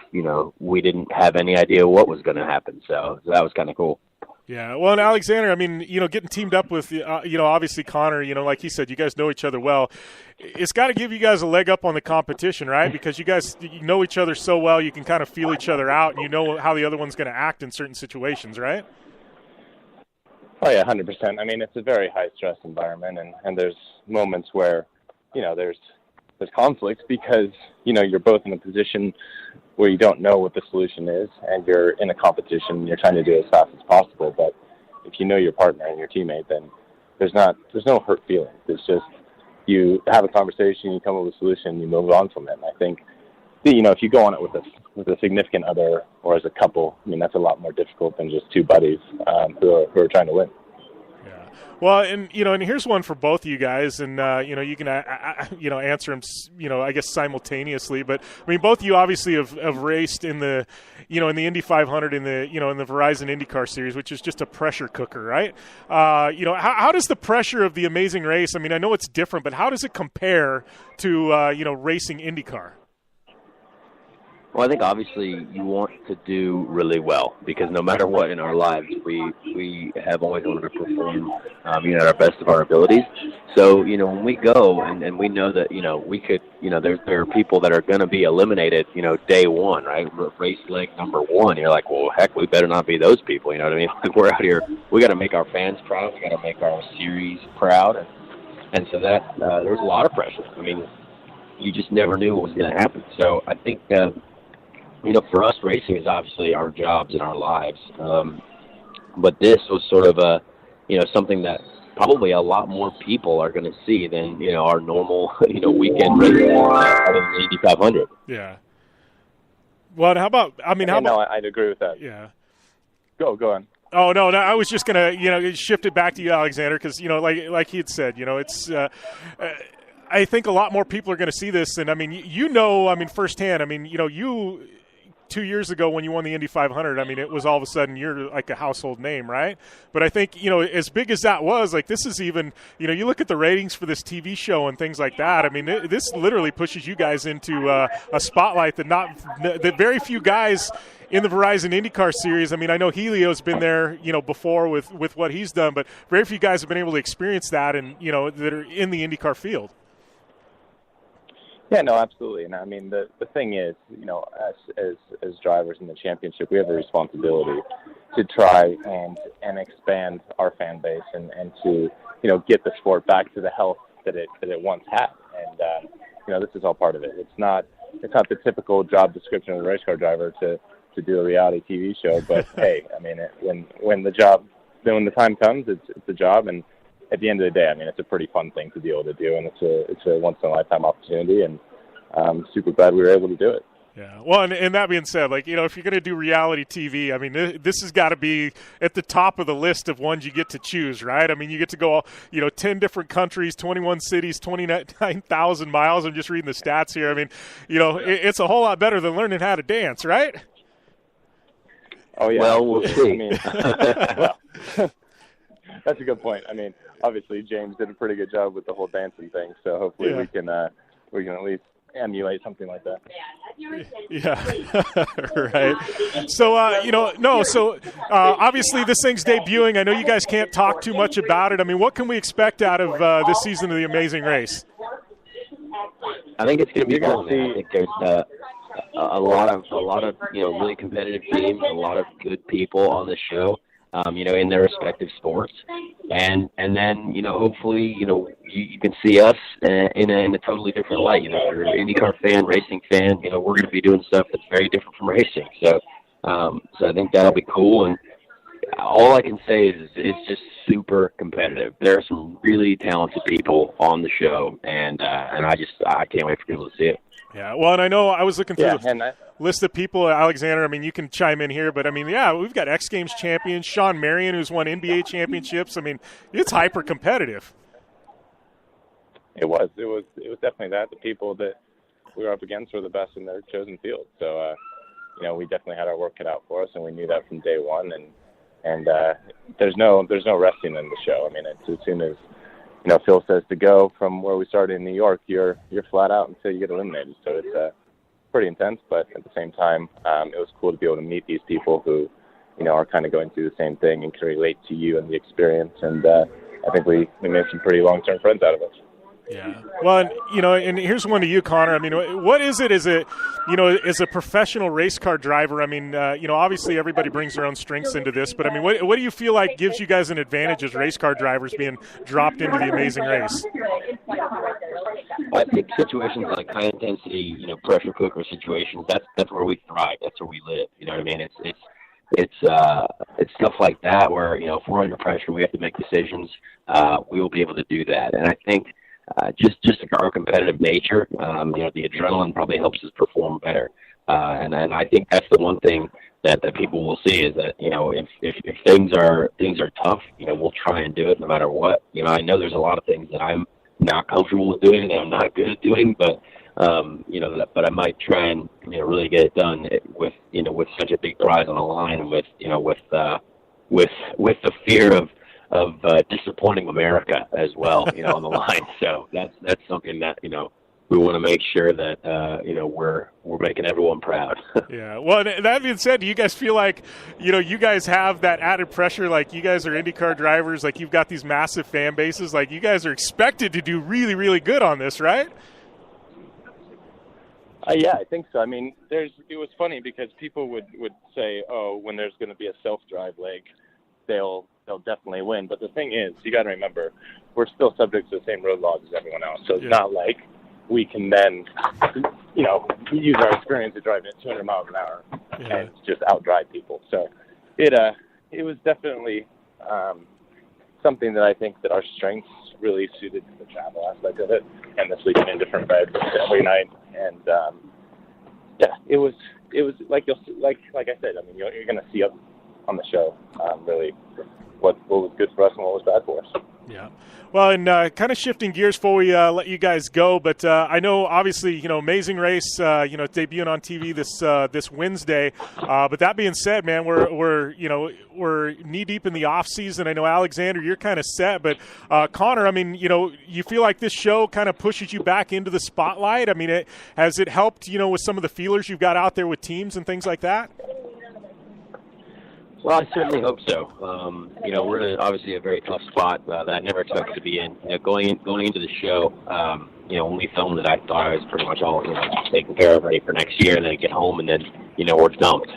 we didn't have any idea what was going to happen. So that was kind of cool. Yeah. Well, and Alexander, I mean, getting teamed up with, obviously Conor, like he said, you guys know each other well. It's got to give you guys a leg up on the competition, right? Because you guys know each other so well, you can kind of feel each other out and you know how the other one's going to act in certain situations, right? Oh, yeah, 100%. I mean, it's a very high-stress environment, and there's moments where, there's conflict because, you're both in a position where you don't know what the solution is and you're in a competition and you're trying to do it as fast as possible. But if you know your partner and your teammate, then there's no hurt feelings. It's just you have a conversation, you come up with a solution, you move on from it. And I think, if you go on it with a significant other or as a couple, I mean, that's a lot more difficult than just two buddies who are trying to win. Well, and here's one for both of you guys, and you can answer them, I guess simultaneously. But I mean, both of you obviously have raced in the, in the Indy 500 in the Verizon IndyCar Series, which is just a pressure cooker, right? How does the pressure of the amazing race? I mean, I know it's different, but how does it compare to racing IndyCar? Well, I think obviously you want to do really well because no matter what in our lives, we have always wanted to perform, at our best of our abilities. So, when we go and we know that, we could, there are people that are going to be eliminated, day one, right? Race leg number one. You're like, well, heck, we better not be those people. You know what I mean? We're out here. We got to make our fans proud. We got to make our series proud. And so that there's a lot of pressure. I mean, you just never knew what was going to happen. So I think, for us, racing is obviously our jobs and our lives. But this was sort of something that probably a lot more people are going to see than, our normal, weekend races other than the Indy 500. Yeah. Well, how about, I'd agree with that. Yeah. Go on. Oh, no, I was just going to, shift it back to you, Alexander, because, like he had said, it's I think a lot more people are going to see this. And, I mean, firsthand, you 2 years ago when you won the Indy 500, I mean, it was all of a sudden you're like a household name, right? But I think, as big as that was, this is even, you look at the ratings for this TV show and things like that. I mean, this literally pushes you guys into a spotlight that very few guys in the Verizon IndyCar Series. I mean, I know Helio's been there, before with what he's done, but very few guys have been able to experience that and, that are in the IndyCar field. Yeah, no, absolutely. And I mean, the thing is, as drivers in the championship, we have a responsibility to try and expand our fan base and to, get the sport back to the health that it once had. And, this is all part of it. It's not the typical job description of a race car driver to to do a reality TV show, but hey, I mean, when the time comes, it's a job, and at the end of the day, I mean, it's a pretty fun thing to be able to do, and it's a once in a lifetime opportunity, and I'm super glad we were able to do it. Yeah. Well, and that being said, like, if you're going to do reality TV, I mean, this has got to be at the top of the list of ones you get to choose, right? I mean, you get to go, 10 different countries, 21 cities, 29,000 miles. I'm just reading the stats here. I mean, it's a whole lot better than learning how to dance, right? Oh, yeah. Well, we'll see. I mean, that's a good point. I mean, obviously, James did a pretty good job with the whole dancing thing, so hopefully we can at least emulate something like that. Yeah, right. So, obviously this thing's debuting. I know you guys can't talk too much about it. I mean, what can we expect out of this season of The Amazing Race? I think it's going to be cool, man. I think there's a lot of really competitive teams, a lot of good people on the show. In their respective sports, and then hopefully you can see us in a totally different light. If you're an IndyCar fan, racing fan, we're going to be doing stuff that's very different from racing. So I think that'll be cool. And all I can say is it's just super competitive. There are some really talented people on the show, and I can't wait for people to see it. Yeah, well, and I know I was looking through the list of people, Alexander. I mean, you can chime in here, but I mean, yeah, we've got X Games champion Sean Marion, who's won NBA championships. I mean, it's hyper competitive. It was definitely that. The people that we were up against were the best in their chosen field. So, we definitely had our work cut out for us, and we knew that from day one. And there's no resting in the show. I mean, it's as soon as Phil says to go from where we started in New York, you're flat out until you get eliminated. So it's pretty intense, but at the same time, it was cool to be able to meet these people who, are kind of going through the same thing and can relate to you and the experience. And I think we made some pretty long-term friends out of it. Yeah. Well, and here's one to you, Conor. I mean, what is it as a professional race car driver? I mean, obviously everybody brings their own strengths into this, but I mean, what do you feel like gives you guys an advantage as race car drivers being dropped into The Amazing Race? I think situations like high intensity, pressure cooker situations, that's where we thrive. That's where we live. You know what I mean? It's stuff like that where, if we're under pressure, we have to make decisions. We will be able to do that. And I think, just our competitive nature, the adrenaline probably helps us perform better. And I think that's the one thing that people will see is that, if things are tough, we'll try and do it no matter what. I know there's a lot of things that I'm not comfortable with doing and I'm not good at doing, but I might try and, really get it done with such a big prize on the line and with the fear of disappointing America as well, on the line. So that's something that, we want to make sure that, we're making everyone proud. Yeah. Well, that being said, do you guys feel like, you guys have that added pressure? Like you guys are IndyCar drivers, like you've got these massive fan bases, like you guys are expected to do really, really good on this, right? Yeah, I think so. I mean, it was funny because people would say, oh, when there's going to be a self-drive leg, they'll definitely win. But the thing is, you got to remember, we're still subject to the same road laws as everyone else. So it's not like we can then, use our experience to drive at 200 miles an hour and just outdrive people. So it was definitely something that I think that our strengths really suited to the travel aspect of it, and the sleeping in different beds every night. And it was like I said. I mean, you're going to see us on the show really what was good for us and what was bad for us. Yeah. Well, and kind of shifting gears before we let you guys go, but I know obviously, Amazing Race, it's debuting on TV this Wednesday. But that being said, man, we're knee deep in the off season. I know, Alexander, you're kind of set, but Conor, I mean, you feel like this show kind of pushes you back into the spotlight. I mean, has it helped, with some of the feelers you've got out there with teams and things like that? Well, I certainly hope so. We're in obviously a very tough spot that I never expected to be in. Going into the show, when we filmed it, I thought I was pretty much all taken care of, ready for next year, and then I get home, and then we're dumped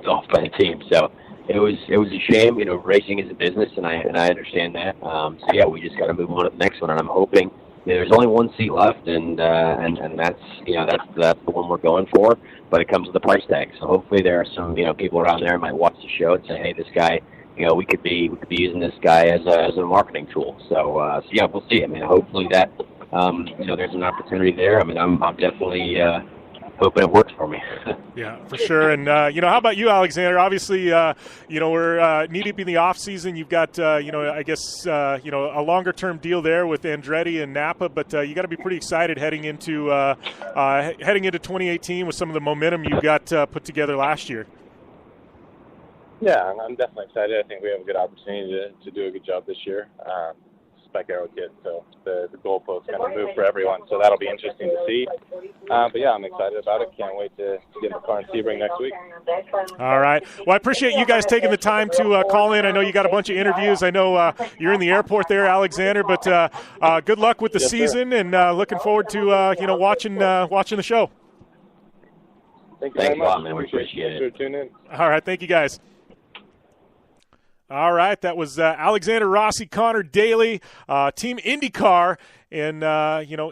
off by the team. So it was a shame. Racing is a business, and I understand that. So yeah, we just got to move on to the next one, and I'm hoping. There's only one seat left, and that's the one we're going for. but it comes with a price tag. So hopefully there are some, people around there who might watch the show and say, hey, this guy, we could be using this guy as a marketing tool. So yeah, we'll see. I mean, hopefully that, there's an opportunity there. I mean, I'm definitely hoping it works for me. Yeah, for sure. And, how about you, Alexander? Obviously, we're knee-deep in the off-season. You've got, a longer-term deal there with Andretti and Napa, but you got to be pretty excited heading into 2018 with some of the momentum you got put together last year. Yeah, I'm definitely excited. I think we have a good opportunity to do a good job this year. Spec Aero kit, so the goalposts kind of move for everyone, so that'll be interesting to see. But yeah, I'm excited about it. Can't wait to get in the car in Sebring next week. All right. Well, I appreciate you guys taking the time to call in. I know you got a bunch of interviews. I know you're in the airport there, Alexander, but good luck with the season, and looking forward to watching the show. Thank you very much. Thanks a lot, man. We appreciate it. Sure, tune in. All right. Thank you, guys. All right, that was Alexander Rossi, Conor Daly, Team IndyCar, and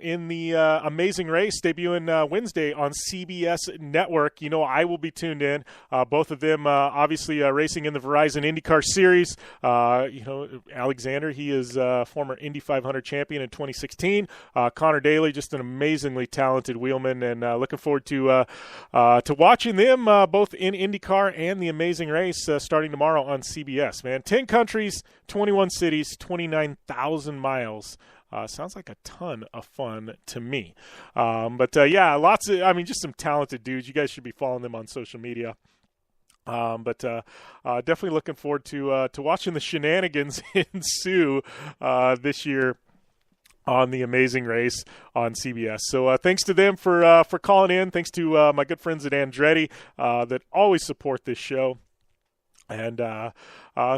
in the Amazing Race debuting Wednesday on CBS Network. I will be tuned in. Both of them obviously racing in the Verizon IndyCar Series. Alexander, he is former Indy 500 champion in 2016. Conor Daly, just an amazingly talented wheelman, and looking forward to watching them both in IndyCar and the Amazing Race starting tomorrow on CBS. Man, 10 countries, 21 cities, 29,000 miles. Sounds like a ton of fun to me. But just some talented dudes. You guys should be following them on social media. But definitely looking forward to watching the shenanigans ensue this year on the Amazing Race on CBS. So thanks to them for calling in. Thanks to my good friends at Andretti that always support this show. And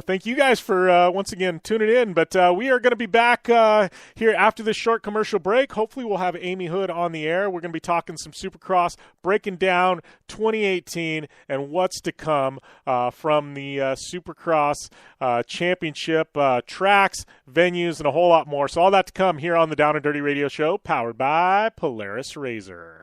thank you guys for, once again, tuning in. But we are going to be back here after this short commercial break. Hopefully we'll have Amy Hood on the air. We're going to be talking some Supercross, breaking down 2018 and what's to come from the Supercross Championship, tracks, venues, and a whole lot more. So all that to come here on the Down and Dirty Radio Show, powered by Polaris RZR.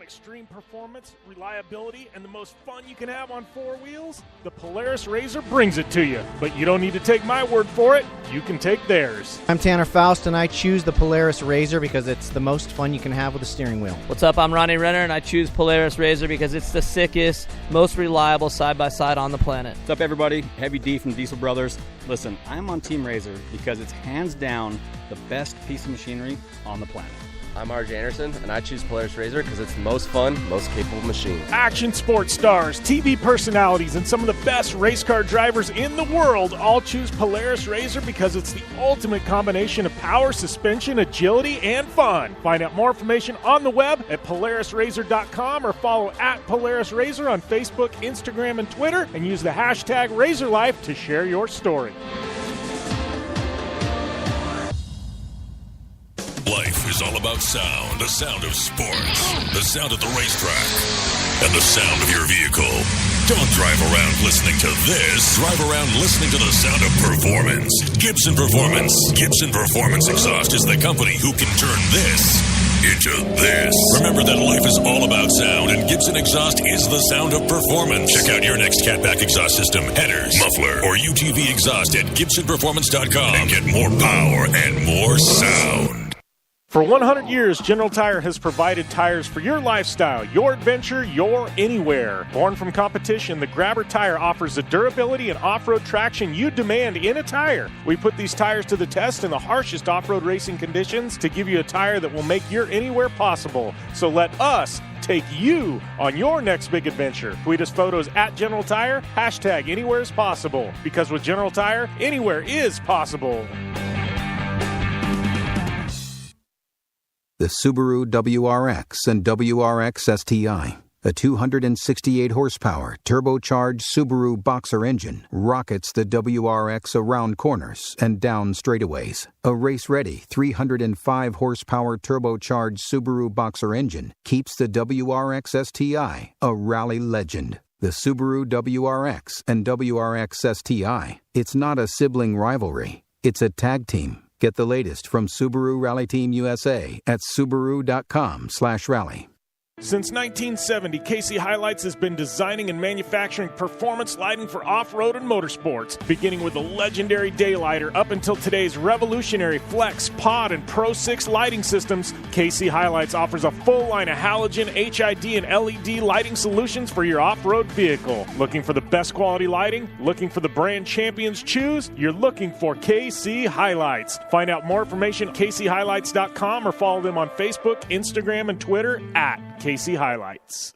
Extreme performance, reliability, and the most fun you can have on four wheels? The Polaris RZR brings it to you. But you don't need to take my word for it. You can take theirs. I'm Tanner Faust, and I choose the Polaris RZR because it's the most fun you can have with a steering wheel. What's up? I'm Ronnie Renner, and I choose Polaris RZR because it's the sickest, most reliable side-by-side on the planet. What's up, everybody? Heavy D from Diesel Brothers. Listen, I'm on Team RZR because it's hands down the best piece of machinery on the planet. I'm RJ Anderson, and I choose Polaris RZR because it's the most fun, most capable machine. Action sports stars, TV personalities, and some of the best race car drivers in the world all choose Polaris RZR because it's the ultimate combination of power, suspension, agility, and fun. Find out more information on the web at PolarisRZR.com or follow at Polaris RZR on Facebook, Instagram, and Twitter, and use the hashtag RazorLife to share your story. Life is all about sound, the sound of sports, the sound at the racetrack, and the sound of your vehicle. Don't drive around listening to this. Drive around listening to the sound of performance. Gibson Performance. Gibson Performance Exhaust is the company who can turn this into this. Remember that life is all about sound, and Gibson Exhaust is the sound of performance. Check out your next catback exhaust system, headers, muffler, or UTV exhaust at GibsonPerformance.com and get more power and more sound. For 100 years, General Tire has provided tires for your lifestyle, your adventure, your anywhere. Born from competition, the Grabber tire offers the durability and off-road traction you demand in a tire. We put these tires to the test in the harshest off-road racing conditions to give you a tire that will make your anywhere possible. So let us take you on your next big adventure. Tweet us photos at General Tire, hashtag anywhere is possible. Because with General Tire, anywhere is possible. The Subaru WRX and WRX STI, a 268-horsepower, turbocharged Subaru Boxer engine, rockets the WRX around corners and down straightaways. A race-ready 305-horsepower turbocharged Subaru Boxer engine keeps the WRX STI a rally legend. The Subaru WRX and WRX STI, it's not a sibling rivalry, it's a tag team. Get the latest from Subaru Rally Team USA at Subaru.com/rally. Since 1970, KC Highlights has been designing and manufacturing performance lighting for off-road and motorsports, beginning with the legendary Daylighter up until today's revolutionary Flex, Pod, and Pro 6 lighting systems. KC Highlights offers a full line of halogen, HID, and LED lighting solutions for your off-road vehicle. Looking for the best quality lighting? Looking for the brand champions choose? You're looking for KC Highlights. Find out more information at kchighlights.com or follow them on Facebook, Instagram, and Twitter at KC Highlights.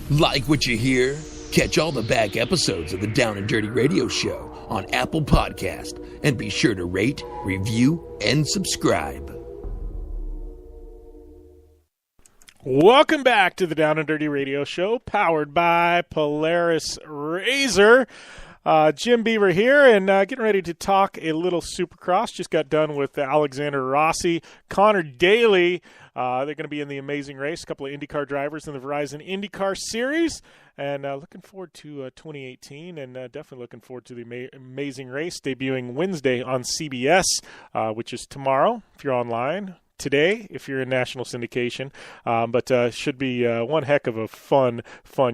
Like what you hear? Catch all the back episodes of the Down and Dirty Radio Show on Apple Podcast, and be sure to rate, review, and subscribe. Welcome back to the Down and Dirty Radio Show, powered by Polaris Razor. Jim Beaver here, and getting ready to talk a little Supercross. Just got done with Alexander Rossi, Conor Daly. They're going to be in the Amazing Race, a couple of IndyCar drivers in the Verizon IndyCar Series, and looking forward to 2018, and definitely looking forward to the Amazing Race debuting Wednesday on CBS, which is tomorrow if you're online. Today, if you're in national syndication, but should be one heck of a fun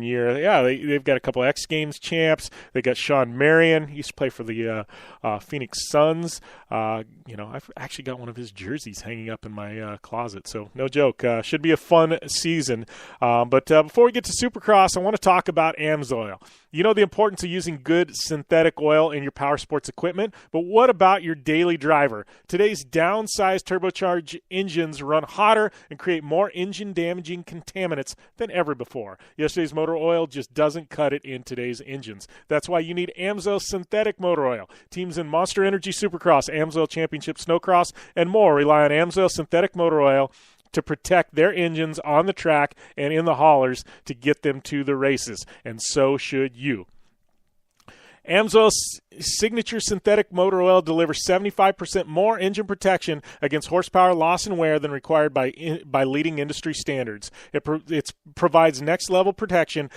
year. Yeah, they've got a couple of X Games champs. They got Sean Marion. He used to play for the Phoenix Suns. I've actually got one of his jerseys hanging up in my closet, so no joke. Should be a fun season. But before we get to Supercross, I want to talk about AMSOIL. You know the importance of using good synthetic oil in your power sports equipment, but what about your daily driver? Today's downsized turbocharged engines run hotter and create more engine-damaging contaminants than ever before. Yesterday's motor oil just doesn't cut it in today's engines. That's why you need AMSOIL synthetic motor oil. Teams in Monster Energy Supercross, AMSOIL Championship Snowcross, and more rely on AMSOIL synthetic motor oil to protect their engines on the track and in the haulers to get them to the races, and so should you. AMSOIL's signature synthetic motor oil delivers 75% more engine protection against horsepower loss and wear than required by leading industry standards. It provides next-level protection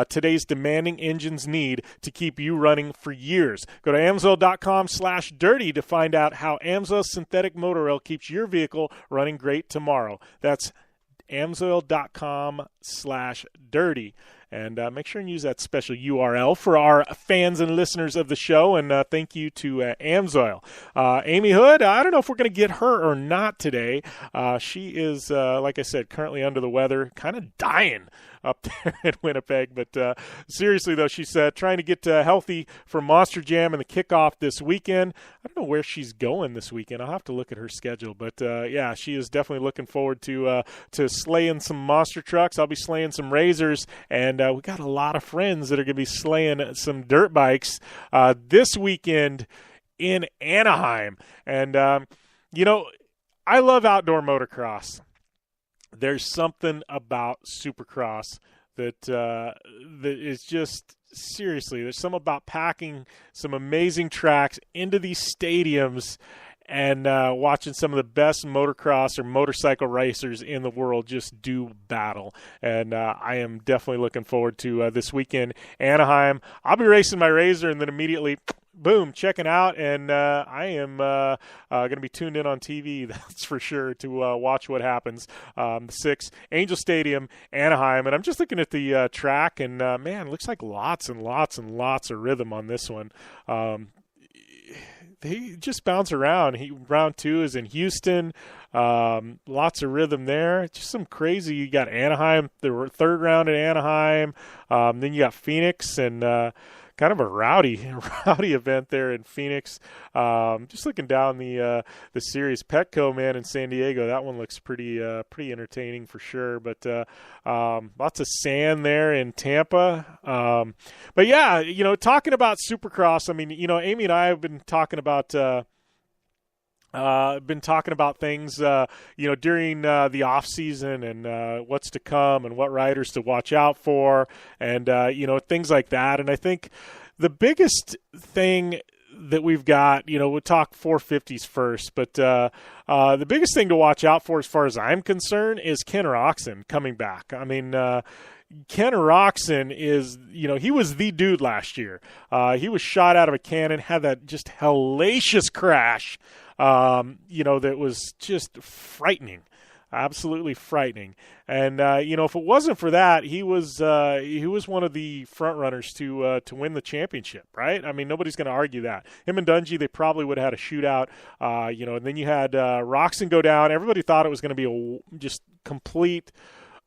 today's demanding engines need to keep you running for years. Go to AMSOIL.com/dirty to find out how AMSOIL synthetic motor oil keeps your vehicle running great tomorrow. That's AMSOIL.com/dirty. And make sure and use that special URL for our fans and listeners of the show. And thank you to AMSOIL. Amy Hood, I don't know if we're going to get her or not today. She is, like I said, currently under the weather, kind of dying up there in Winnipeg. But seriously, though, she's trying to get healthy for Monster Jam and the kickoff this weekend. I don't know where she's going this weekend. I'll have to look at her schedule. But, yeah, she is definitely looking forward to slaying some monster trucks. I'll be slaying some Razors, and we got a lot of friends that are going to be slaying some dirt bikes this weekend in Anaheim. And, I love outdoor motocross. There's something about Supercross that is just, seriously, there's something about packing some amazing tracks into these stadiums and watching some of the best motocross or motorcycle racers in the world just do battle. And I am definitely looking forward to this weekend, Anaheim. I'll be racing my Razor and then immediately, boom, checking out. And I am going to be tuned in on TV, that's for sure, to watch what happens. 6, Angel Stadium, Anaheim. And I'm just looking at the track, and, man, looks like lots and lots and lots of rhythm on this one. They just bounce around. Round 2 is in Houston. Lots of rhythm there. Just some crazy. You got Anaheim, the third round at Anaheim. Then you got Phoenix, and kind of a rowdy event there in Phoenix. Just looking down the series, Petco, man, in San Diego. That one looks pretty entertaining for sure. But lots of sand there in Tampa. But yeah, talking about Supercross. I mean, Amy and I have been talking about. Things, during the off season and what's to come and what riders to watch out for, and things like that. And I think the biggest thing that we've got, we'll talk 450s first, but the biggest thing to watch out for, as far as I'm concerned, is Ken Roczen coming back. I mean, Ken Roczen is, he was the dude last year. He was shot out of a cannon, had that just hellacious crash that was just frightening. Absolutely frightening. And if it wasn't for that, he was one of the front runners to win the championship, right? I mean, nobody's going to argue that. Him and Dungey, they probably would have had a shootout, and then you had Roczen go down. Everybody thought it was going to be a just complete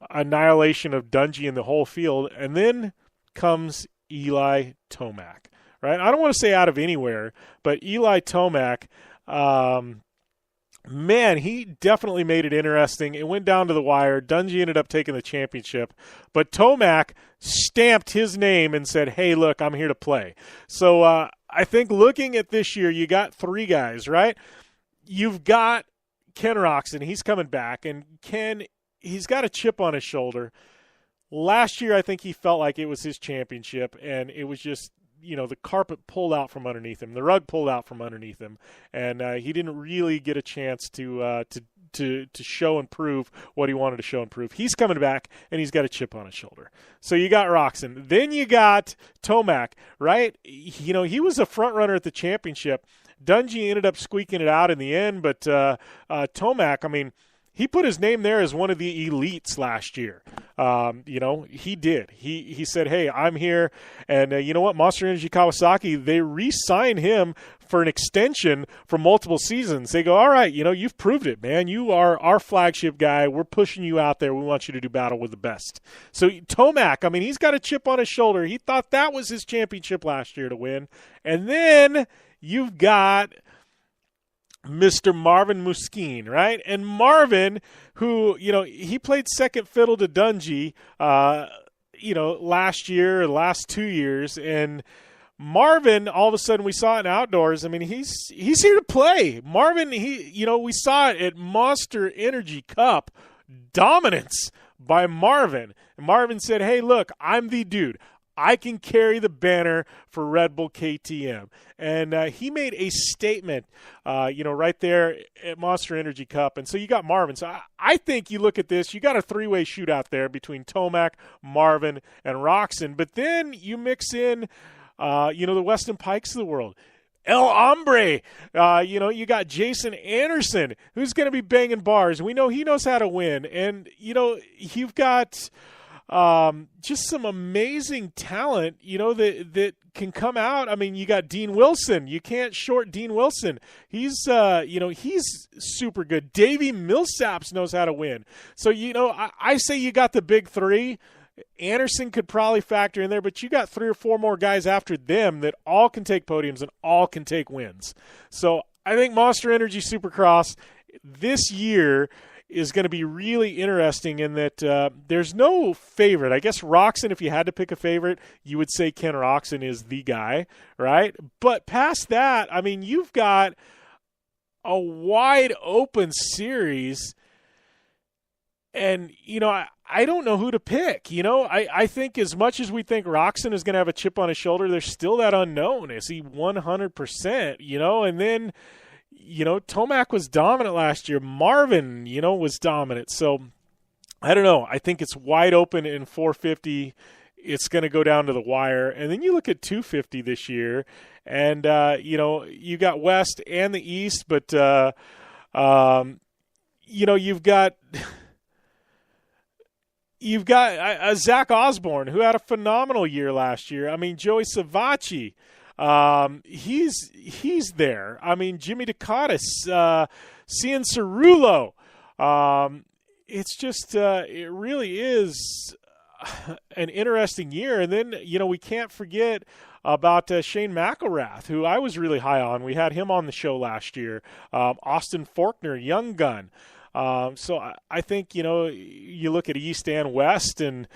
annihilation of Dungey in the whole field. And then comes Eli Tomac, right? I don't want to say out of anywhere, but Eli Tomac, man, he definitely made it interesting. It went down to the wire. Dungey ended up taking the championship. But Tomac stamped his name and said, hey, look, I'm here to play. So I think looking at this year, you got three guys, right? You've got Ken Roczen. He's coming back. And Ken, he's got a chip on his shoulder. Last year, I think he felt like it was his championship, and it was just, the carpet pulled out from underneath him, the rug pulled out from underneath him, and he didn't really get a chance to show and prove what he wanted to show and prove. He's coming back, and he's got a chip on his shoulder. So you got Roczen. Then you got Tomac, right? He was a front runner at the championship. Dungey ended up squeaking it out in the end, but Tomac, I mean, he put his name there as one of the elites last year. He did. He said, hey, I'm here. And you know what? Monster Energy Kawasaki, they re-signed him for an extension for multiple seasons. They go, all right, you've proved it, man. You are our flagship guy. We're pushing you out there. We want you to do battle with the best. So Tomac, I mean, he's got a chip on his shoulder. He thought that was his championship last year to win. And then you've got Mr. Marvin Musquin, right? And Marvin, who, he played second fiddle to Dungey, last year, last 2 years. And Marvin, all of a sudden we saw it in outdoors. I mean, he's here to play. Marvin, we saw it at Monster Energy Cup, dominance by Marvin. And Marvin said, hey, look, I'm the dude. I can carry the banner for Red Bull KTM. And he made a statement, right there at Monster Energy Cup. And so you got Marvin. So I think you look at this, you got a three-way shootout there between Tomac, Marvin, and Roczen. But then you mix in, the Weston Pikes of the world. El Hombre, you got Jason Anderson, who's going to be banging bars. We know he knows how to win. And, you've got just some amazing talent, that can come out. I mean, you got Dean Wilson. You can't short Dean Wilson. He's, he's super good. Davey Millsaps knows how to win. So, I say you got the big three. Anderson could probably factor in there, but you got 3 or 4 more guys after them that all can take podiums and all can take wins. So I think Monster Energy Supercross this year is going to be really interesting in that there's no favorite. I guess Roczen, if you had to pick a favorite, you would say Ken Roczen is the guy, right? But past that, I mean, you've got a wide open series, and, I don't know who to pick. I think as much as we think Roczen is going to have a chip on his shoulder, there's still that unknown. Is he 100%, and then Tomac was dominant last year. Marvin, was dominant. So I don't know. I think it's wide open in 450. It's going to go down to the wire. And then you look at 250 this year, and, you got West and the East, but, you've got Zach Osborne, who had a phenomenal year last year. I mean, Joey Savacci, he's there. I mean, Jimmy Ducatis, Cian Cerullo. It's just it really is an interesting year. And then, we can't forget about Shane McElrath, who I was really high on. We had him on the show last year. Austin Faulkner, young gun. So I think, you look at East and West and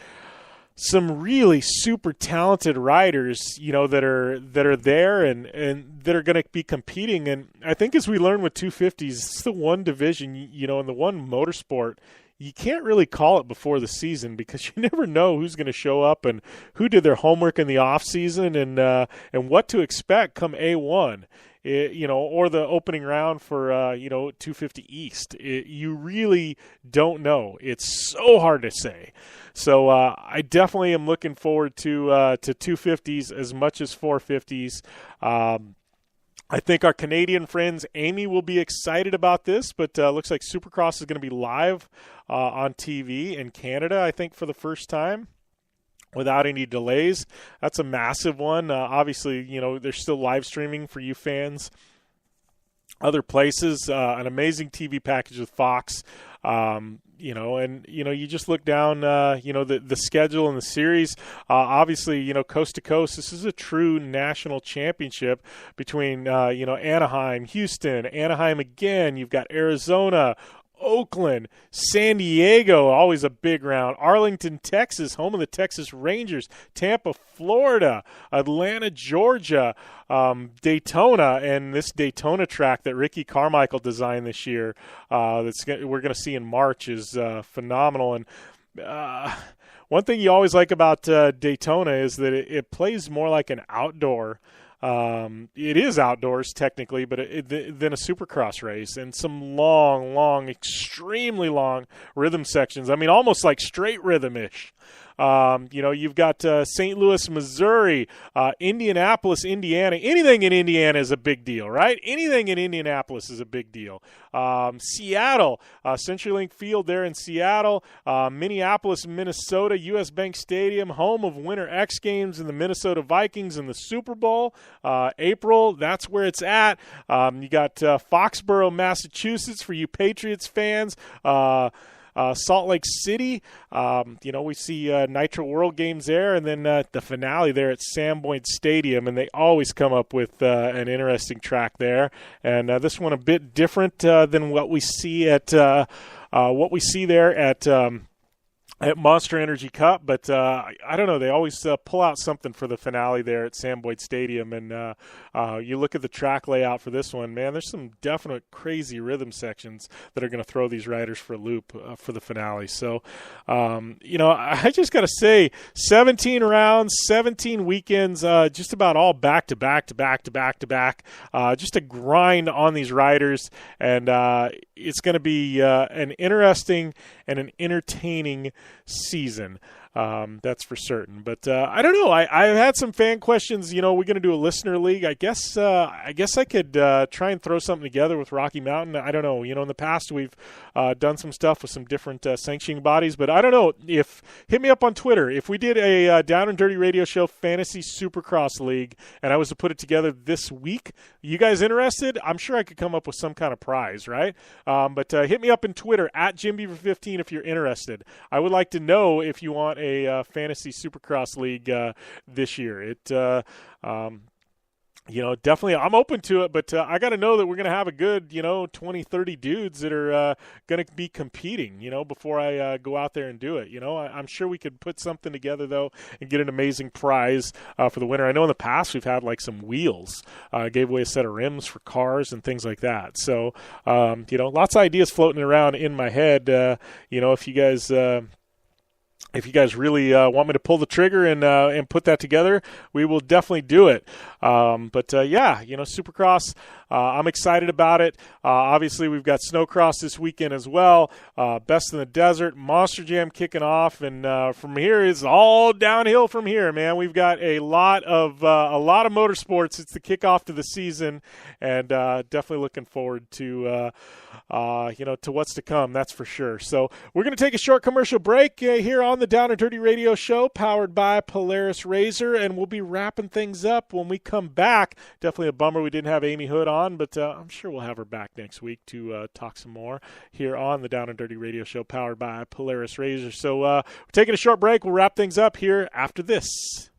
some really super talented riders, that are there and that are going to be competing. And I think as we learn with 250s, it's the one division, in the one motorsport, you can't really call it before the season because you never know who's going to show up and who did their homework in the off season and what to expect come A1. Or the opening round for, 250 East. You really don't know. It's so hard to say. So I definitely am looking forward to 250s as much as 450s. I think our Canadian friends, Amy, will be excited about this, but looks like Supercross is going to be live on TV in Canada, I think, for the first time without any delays. That's a massive one. Obviously, there's still live streaming for you fans. Other places, an amazing TV package with Fox, you just look down, the schedule and the series. Obviously, coast to coast, this is a true national championship between, Anaheim, Houston, Anaheim again. You've got Arizona, Oakland, San Diego, always a big round, Arlington, Texas, home of the Texas Rangers, Tampa, Florida, Atlanta, Georgia, Daytona, and this Daytona track that Ricky Carmichael designed this year we're going to see in March is phenomenal. And one thing you always like about Daytona is that it plays more like an outdoor. It is outdoors technically, but than a Supercross race, and some long, extremely long rhythm sections. I mean, almost like straight rhythm-ish. You've got St. Louis, Missouri, Indianapolis, Indiana. Anything in Indiana is a big deal, right? Anything in Indianapolis is a big deal. Seattle, CenturyLink Field there in Seattle. Minneapolis, Minnesota, U.S. Bank Stadium, home of Winter X Games and the Minnesota Vikings and the Super Bowl. April, that's where it's at. You got Foxborough, Massachusetts for you Patriots fans. Salt Lake City, we see Nitro World Games there, and then the finale there at Sam Boyd Stadium, and they always come up with an interesting track there. And this one a bit different than what we see at there at Monster Energy Cup, but I don't know. They always pull out something for the finale there at Sam Boyd Stadium, and you look at the track layout for this one, man, there's some definite crazy rhythm sections that are going to throw these riders for a loop for the finale. So, I just got to say, 17 rounds, 17 weekends, just about all back-to-back. Just a grind on these riders, and it's going to be an interesting and an entertaining season. That's for certain. But I don't know. I've had some fan questions. We're going to do a listener league. I guess I could try and throw something together with Rocky Mountain. I don't know. In the past we've done some stuff with some different sanctioning bodies. But I don't know. Hit me up on Twitter. If we did a Down and Dirty Radio Show Fantasy Supercross League and I was to put it together this week, you guys interested? I'm sure I could come up with some kind of prize, right? But hit me up on Twitter at JimBeaver15 if you're interested. I would like to know if you want a fantasy Supercross league this year. Definitely I'm open to it, but I got to know that we're going to have a good, 20, 30 dudes that are going to be competing, before I go out there and do it. I'm sure we could put something together, though, and get an amazing prize for the winner. I know in the past we've had, some wheels. Gave away a set of rims for cars and things like that. So, lots of ideas floating around in my head. If you guys really want me to pull the trigger and put that together, we will definitely do it. Supercross, I'm excited about it. Obviously, we've got Snowcross this weekend as well. Best in the Desert, Monster Jam kicking off, and from here it's all downhill from here, man. We've got a lot of motorsports. It's the kickoff to the season, and definitely looking forward to to what's to come. That's for sure. So we're going to take a short commercial break here on the Down and Dirty Radio Show, powered by Polaris Razor, and we'll be wrapping things up when we come back. Definitely a bummer we didn't have Amy Hood on, but I'm sure we'll have her back next week to talk some more here on the Down and Dirty Radio Show, powered by Polaris Razor. So we're taking a short break. We'll wrap things up here after this.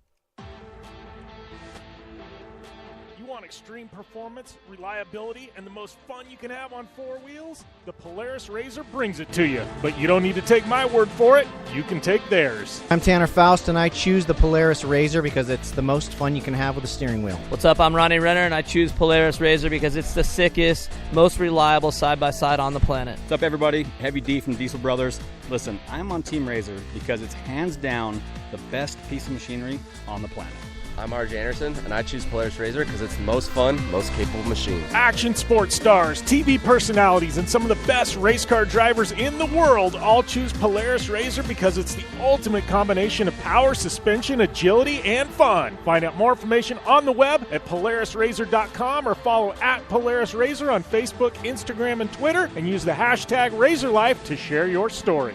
Extreme performance, reliability, and the most fun you can have on four wheels? The Polaris Razor brings it to you. But you don't need to take my word for it. You can take theirs. I'm Tanner Faust, and I choose the Polaris Razor because it's the most fun you can have with a steering wheel. What's up? I'm Ronnie Renner, and I choose Polaris Razor because it's the sickest, most reliable side-by-side on the planet. What's up, everybody? Heavy D from Diesel Brothers. Listen, I'm on Team Razor because it's hands down the best piece of machinery on the planet. I'm RJ Anderson, and I choose Polaris RZR because it's the most fun, most capable machine. Action sports stars, TV personalities, and some of the best race car drivers in the world all choose Polaris RZR because it's the ultimate combination of power, suspension, agility, and fun. Find out more information on the web at PolarisRZR.com or follow at Polaris RZR on Facebook, Instagram, and Twitter, and use the hashtag RazorLife to share your story.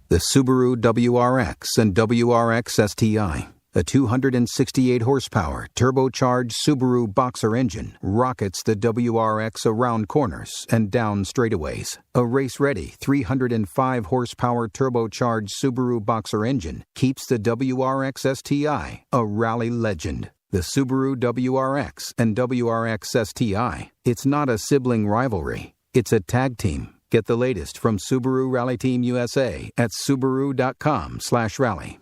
The Subaru WRX and WRX STI, a 268 horsepower turbocharged Subaru Boxer engine, rockets the WRX around corners and down straightaways. A race-ready 305 horsepower turbocharged Subaru Boxer engine keeps the WRX STI a rally legend. The Subaru WRX and WRX STI, it's not a sibling rivalry, it's a tag team. Get the latest from Subaru Rally Team USA at Subaru.com/rally.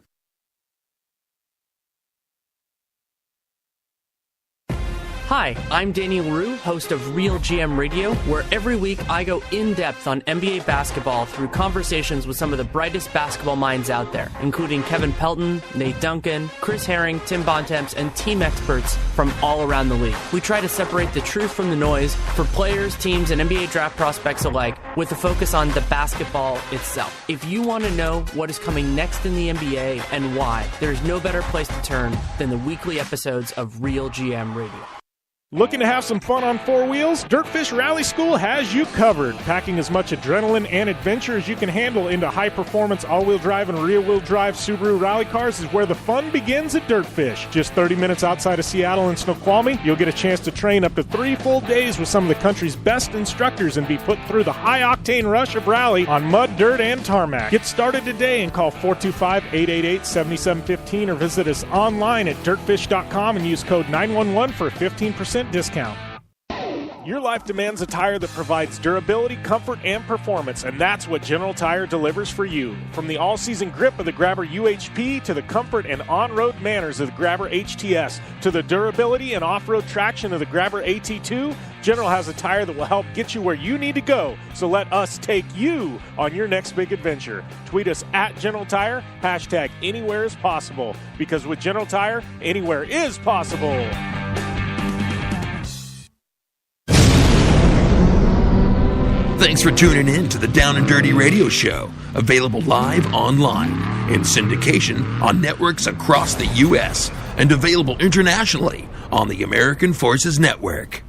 Hi, I'm Danny LaRue, host of Real GM Radio, where every week I go in-depth on NBA basketball through conversations with some of the brightest basketball minds out there, including Kevin Pelton, Nate Duncan, Chris Herring, Tim Bontemps, and team experts from all around the league. We try to separate the truth from the noise for players, teams, and NBA draft prospects alike, with a focus on the basketball itself. If you want to know what is coming next in the NBA and why, there's no better place to turn than the weekly episodes of Real GM Radio. Looking to have some fun on four wheels? Dirtfish Rally School has you covered. Packing as much adrenaline and adventure as you can handle into high-performance all-wheel drive and rear-wheel drive Subaru rally cars is where the fun begins at Dirtfish. Just 30 minutes outside of Seattle in Snoqualmie, you'll get a chance to train up to 3 full days with some of the country's best instructors and be put through the high-octane rush of rally on mud, dirt, and tarmac. Get started today and call 425-888-7715 or visit us online at dirtfish.com and use code 911 for a 15% discount. Your life demands a tire that provides durability, comfort, and performance, and that's what General Tire delivers for you. From the all-season grip of the Grabber UHP to the comfort and on-road manners of the Grabber HTS to the durability and off-road traction of the Grabber AT2, General has a tire that will help get you where you need to go. So let us take you on your next big adventure. Tweet us at General Tire, hashtag anywhere is possible, because with General Tire, anywhere is possible. Thanks for tuning in to the Down and Dirty Radio Show, available live online, in syndication on networks across the U.S., and available internationally on the American Forces Network.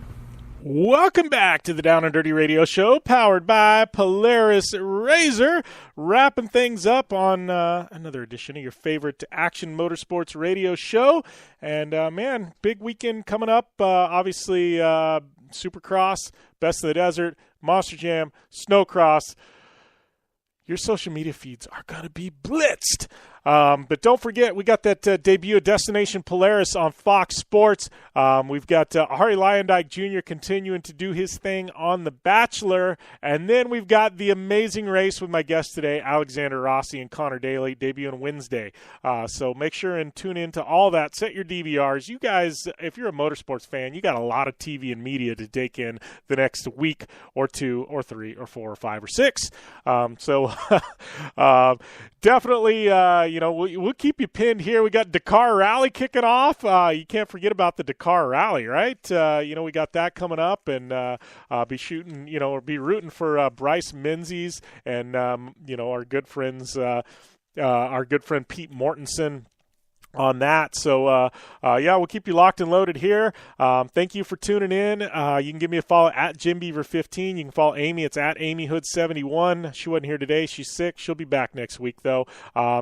Welcome back to the Down and Dirty Radio Show, powered by Polaris RZR. Wrapping things up on another edition of your favorite action motorsports radio show. And, man, big weekend coming up. Obviously, Supercross, Best of the Desert, Monster Jam, Snowcross. Your social media feeds are going to be blitzed. But don't forget, we got that debut of Destination Polaris on Fox Sports. We've got Ari Lyondike Jr. continuing to do his thing on The Bachelor. And then we've got the amazing race with my guest today, Alexander Rossi and Conor Daly, debuting Wednesday. So make sure and tune in to all that. Set your DVRs. You guys, if you're a motorsports fan, you got a lot of TV and media to take in the next week or 2 or 3 or 4 or 5 or 6. Definitely, we'll keep you pinned here. We got Dakar Rally kicking off. You can't forget about the Dakar Rally, right? We got that coming up, and be rooting for Bryce Menzies and our good friends, our good friend Pete Mortensen on that. So, we'll keep you locked and loaded here. Thank you for tuning in. You can give me a follow at JimBeaver15. You can follow Amy. It's at AmyHood71. She wasn't here today. She's sick. She'll be back next week, though.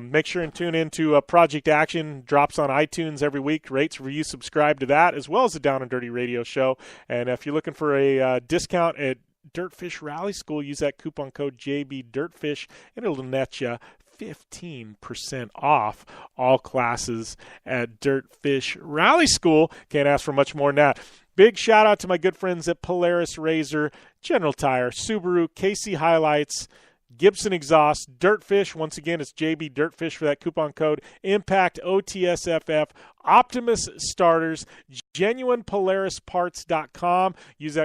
Make sure and tune in to Project Action. Drops on iTunes every week. Rates, reviews, subscribe to that, as well as the Down and Dirty Radio Show. And if you're looking for a discount at Dirtfish Rally School, use that coupon code JBDirtfish, and it'll net you 15% off all classes at Dirtfish Rally School. Can't ask for much more than that. Big shout out to my good friends at Polaris RZR, General Tire, Subaru, KC Highlights, Gibson Exhaust, Dirtfish. Once again, it's JB Dirtfish for that coupon code. Impact, OTSFF, Optimus Starters, GenuinePolarisParts.com. Use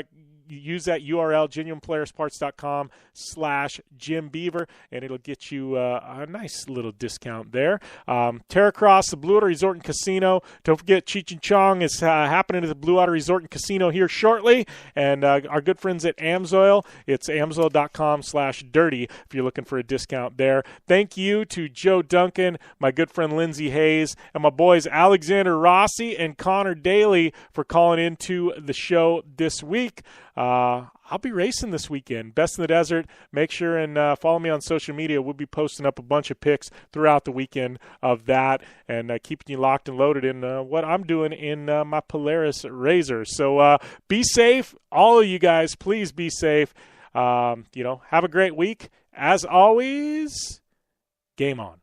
use that URL, genuinepolarisparts.com/Jim Beaver, and it'll get you a nice little discount there. Terracross, the Blue Water Resort and Casino. Don't forget, Cheech and Chong is happening at the Blue Water Resort and Casino here shortly. And our good friends at Amsoil, it's amsoil.com/dirty if you're looking for a discount there. Thank you to Joe Duncan, my good friend Lindsay Hayes, and my boys Alexander Rossi and Conor Daly for calling into the show this week. I'll be racing this weekend. Best in the Desert. Make sure and follow me on social media. We'll be posting up a bunch of pics throughout the weekend of that and keeping you locked and loaded in what I'm doing in my Polaris Razor. So be safe. All of you guys, please be safe. Have a great week. As always, game on.